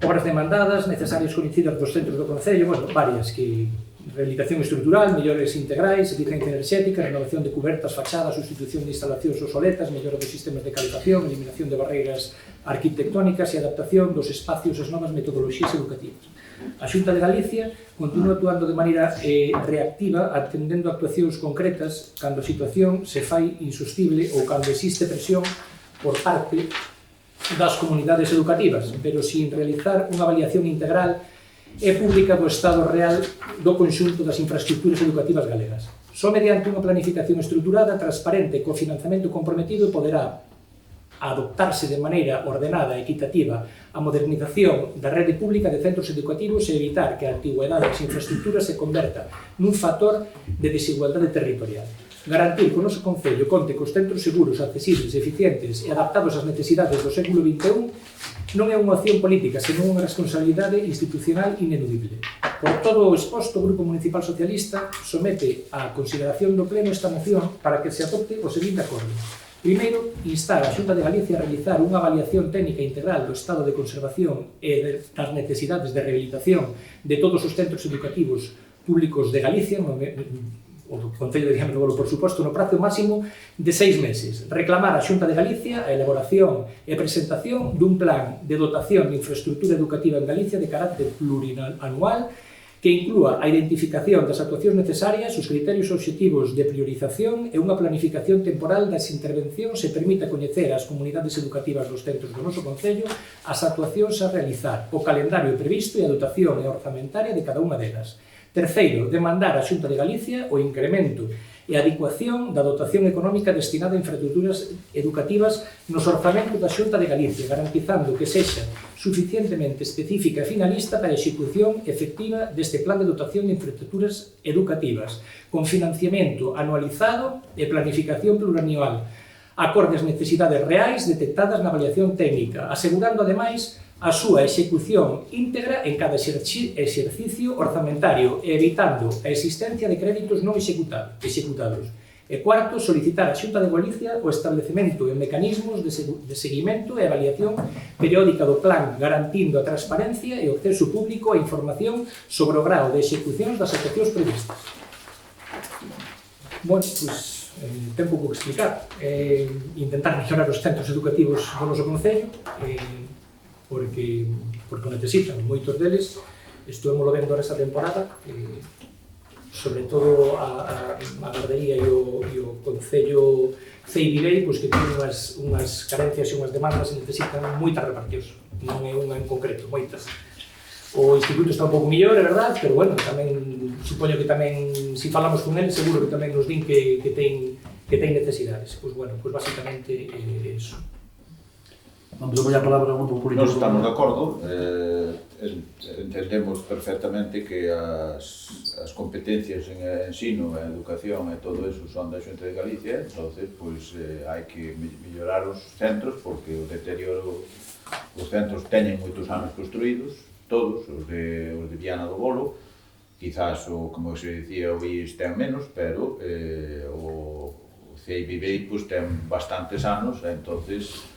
obras demandadas, necesarias coñecidas dos centros do Concello, bueno, varias, que rehabilitación estrutural, mellores integrais, eficiencia enerxética, renovación de cubertas, fachadas, sustitución de instalacións obsoletas, mellora dos sistemas de calefacción, eliminación de barreiras arquitectónicas e adaptación dos espacios ás novas metodoloxías educativas. A Xunta de Galicia continúa actuando de maneira reactiva, atendendo actuacións concretas cando a situación se fai insostible ou cando existe presión por parte das comunidades educativas, pero sin realizar unha avaliación integral e pública do estado real do conxunto das infraestructuras educativas galegas. Só mediante unha planificación estruturada, transparente e co financiamento comprometido poderá adoptarse de maneira ordenada e equitativa a modernización da rede pública de centros educativos e evitar que a antigüedade das infraestructuras se converta nun factor de desigualdade territorial. Garantir que o noso Concello conte cos centros seguros, accesibles, eficientes e adaptados ás necesidades do século XXI non é unha opción política, senón unha responsabilidade institucional ineludible. Por todo o exposto, o Grupo Municipal Socialista somete á consideración do Pleno esta moción para que se adopte o seguinte acordo. Primeiro, instar a Xunta de Galicia a realizar unha avaliación técnica integral do estado de conservación e das necesidades de rehabilitación de todos os centros educativos públicos de Galicia, o do Concello de Viana do Bolo, por suposto, no prazo máximo de 6 meses. Reclamar á Xunta de Galicia a elaboración e presentación dun plan de dotación de infraestructura educativa en Galicia de carácter plurianual que inclúa a identificación das actuacións necesarias, os criterios obxectivos de priorización e unha planificación temporal das intervencións e permita coñecer ás comunidades educativas dos centros do noso Concello as actuacións a realizar, o calendario previsto e a dotación orzamentaria de cada unha delas. Terceiro, demandar á Xunta de Galicia o incremento e adecuación da dotación económica destinada a infraestructuras educativas nos orzamentos da Xunta de Galicia, garantizando que sexa suficientemente específica e finalista para a execución efectiva deste plan de dotación de infraestructuras educativas, con financiamento anualizado e planificación plurianual, acorde ás necesidades reais detectadas na avaliación técnica, asegurando, ademais, a súa execución íntegra en cada exercicio orzamentario e evitando a existencia de créditos non executados. E cuarto, solicitar á Xunta de Galicia o establecemento de mecanismos de seguimento e avaliación periódica do plan, garantindo a transparencia e o acceso público a información sobre o grao de execución das actuacións previstas. Bueno, pois, ten pouco que explicar. Intentar mellorar os centros educativos do noso Concello, porque o necesitan, moitos deles. Estuvemos vendo esta temporada, sobre todo a Gardería e o Concello Ceiribei, pois que ten unhas carencias e unhas demandas e necesitan moitas repartións, non é unha en concreto, moitas. O instituto está un pouco millor, é verdad, pero bueno, tamén supoño que tamén, se falamos con eles, seguro que tamén nos din que ten necesidades. Pois bueno, pois basicamente iso. Vamos a poñer a palabra ao grupo político. Nos estamos de acordo, entendemos perfectamente que as competencias en ensino, en educación e todo eso son da Xunta de Galicia, entonces pois hai que mellorar os centros porque o deterioro, os centros teñen moitos anos construídos, todos, os de Viana do Bolo, quizás, como se dicía, o IES ten menos, pero o Ceiribei pois ten bastantes anos, entonces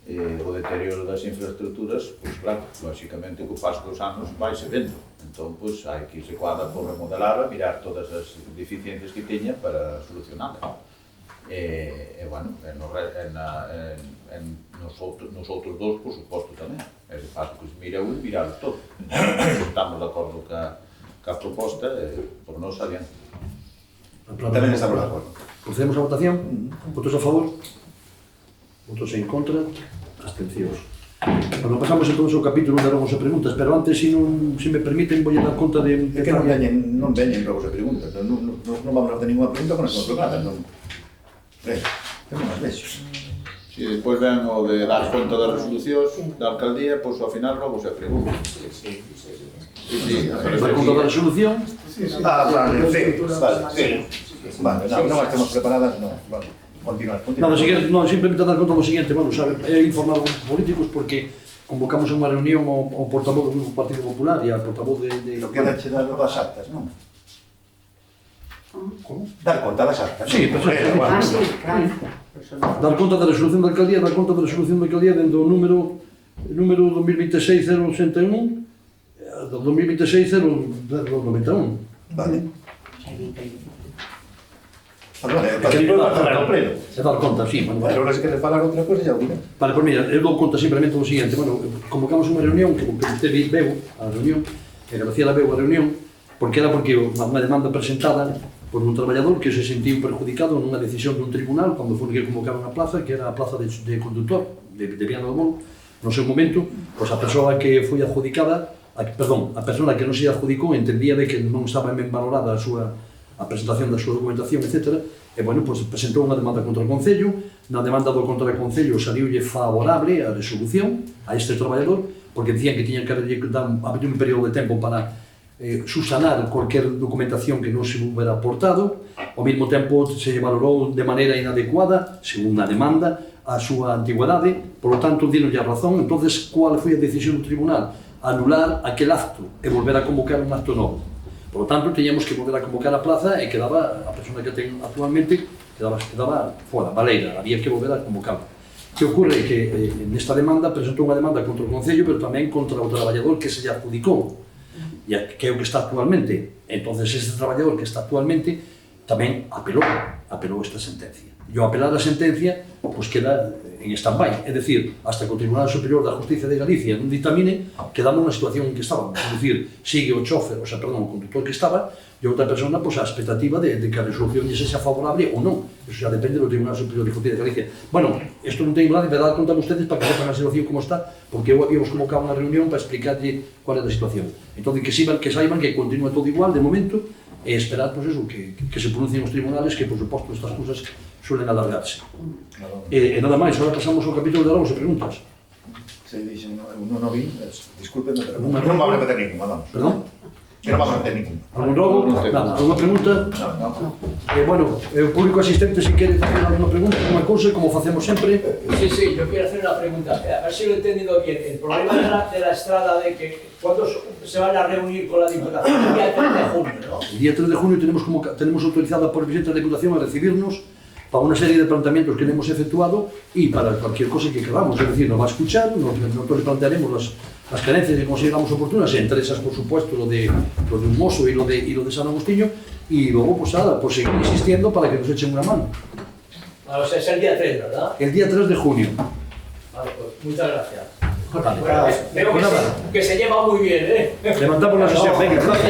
o deterioro das infraestructuras, pois claro, lóxicamente co paso dos anos vai se vendo. Entón, pois, hai que se cuadra por remodelar, mirar todas as deficiencias que teña para solucionarlas. E bueno, nos outros dous, por suposto, tamén. É de paso que se mira un, miralos todos. Estamos de acordo ca proposta, por nós adiante. Tamén estamos de acordo. Procedemos a votación. Votos a favor? Votos en contra? Abstencións. Bueno, pasamos entón ao capítulo de rogos e preguntas, pero antes, se me permiten, vou dar conta de... É que non veñen rogos e preguntas, non vamos a ter ninguna pregunta con as controladas, non... Temos as vexos. Se despois ven o de dar conta das resolucións da alcaldía, pois ao final logo se pregunta. Sí, Dar conta da resolución. Vale, sí, vale, non as temos preparadas, non, vale, continuar. Nada, simplemente dar conta do seguinte, bueno, sabe, é informar os políticos porque convocamos unha reunión ao portavoz do Partido Popular e ao portavoz de... Lo que dache dar das actas, non? Como? Dar conta das actas. Sí, perfecto. Ah, sí, claro. Dar conta da resolución da alcaldía, dar conta da resolución da alcaldía dentro do número 2026-061 do 2026-091. Vale. Para que non falar o pleno. É dar conta, sí. Bueno, Pero ahora se quere falar outra cosa, xa o diré. Vale, pues mira, eu dou conta simplemente do seguinte, bueno, convocamos unha reunión que usted veu a reunión, e Graciela veu a reunión, porque era porque unha demanda presentada por un traballador que se sentiu perjudicado nunha decisión dun tribunal cando foi que convocaron a plaza, que era a plaza de conductor de Viana do Bolo. No seu momento, pois a persoa que foi adjudicada, a persona que non se adjudicou entendía de que non estaba ben valorada a presentación da súa documentación, etc. E, bueno, pois presentou unha demanda contra o Concello. Na demanda do contra o Concello saliulle favorable a resolución a este traballador, porque dicían que tiñan que haber un período de tempo para subsanar cualquier documentación que non se hubiera aportado. Ao mesmo tempo se valorou de maneira inadecuada, según a demanda, a súa antigüedade, por lo tanto, dínonlle a razón. Entonces, qual foi a decisión do tribunal? Anular aquel acto e volver a convocar un acto novo. Por lo tanto, teníamos que volver a convocar a plaza e quedaba a persona que ten actualmente quedaba fora, baleira, había que volver a convocarla. Que ocorre que nesta demanda presentou unha demanda contra o Concello, pero tamén contra o traballador que se lle adjudicou, que é o que está actualmente. Entonces, este traballador que está actualmente tamén apelou esta sentencia. E ao apelar a sentencia, pois queda en stand-by, é dicir, hasta que o Tribunal Superior da Justicia de Galicia non ditamine, quedamos na situación en que estábamos, é dicir, sigue o chofer, o conductor que estaba, e outra persona, pois, a expectativa de que a resolución lle sexa favorable ou non. Eso xa depende do Tribunal Superior de Justicia de Galicia. Bueno, isto non ten nada de dar conta a ustedes para que sepan a situación como está, porque eu habíamos convocado unha reunión para explicarlle cuál é a situación. Entón, que saiban que continúa todo igual de momento, e esperar, pois, eso, que se pronuncien os tribunales, que, por suposto, estas cousas suelen alargarse. E nada máis, agora pasamos ao capítulo de alogos e preguntas. Se dixen, non vi, discúlpeme, pero non vamos a repetir ninguna, vamos. Perdón? Que non vamos a repetir ninguna. Algún rogo? Nada, alguna pregunta? Non. Bueno, o público asistente, se quere facer alguna pregunta, alguna cousa, como facemos sempre. Sí, yo quiero hacer una pregunta, a ver si lo he entendido bien. El problema de la estrada de que cuando se van a reunir con la Diputación, el día 3 de junio, ¿no? El día 3 de junio tenemos autorizada por el presidente de la Diputación a recibirnos para una serie de planteamientos que le hemos efectuado y para cualquier cosa que queramos. Es decir, nos va a escuchar, nosotros le plantearemos las carencias que consideramos oportunas, entre esas, por supuesto, lo de un mozo y lo de San Agustinho, y luego, pues nada, pues seguir insistiendo para que nos echen una mano. O sea, es el día 3, ¿verdad? El día 3 de junio. Vale, pues muchas gracias. Vale. Veo que se lleva muy bien, ¿eh? Levantamos la sesión. Venga, gracias.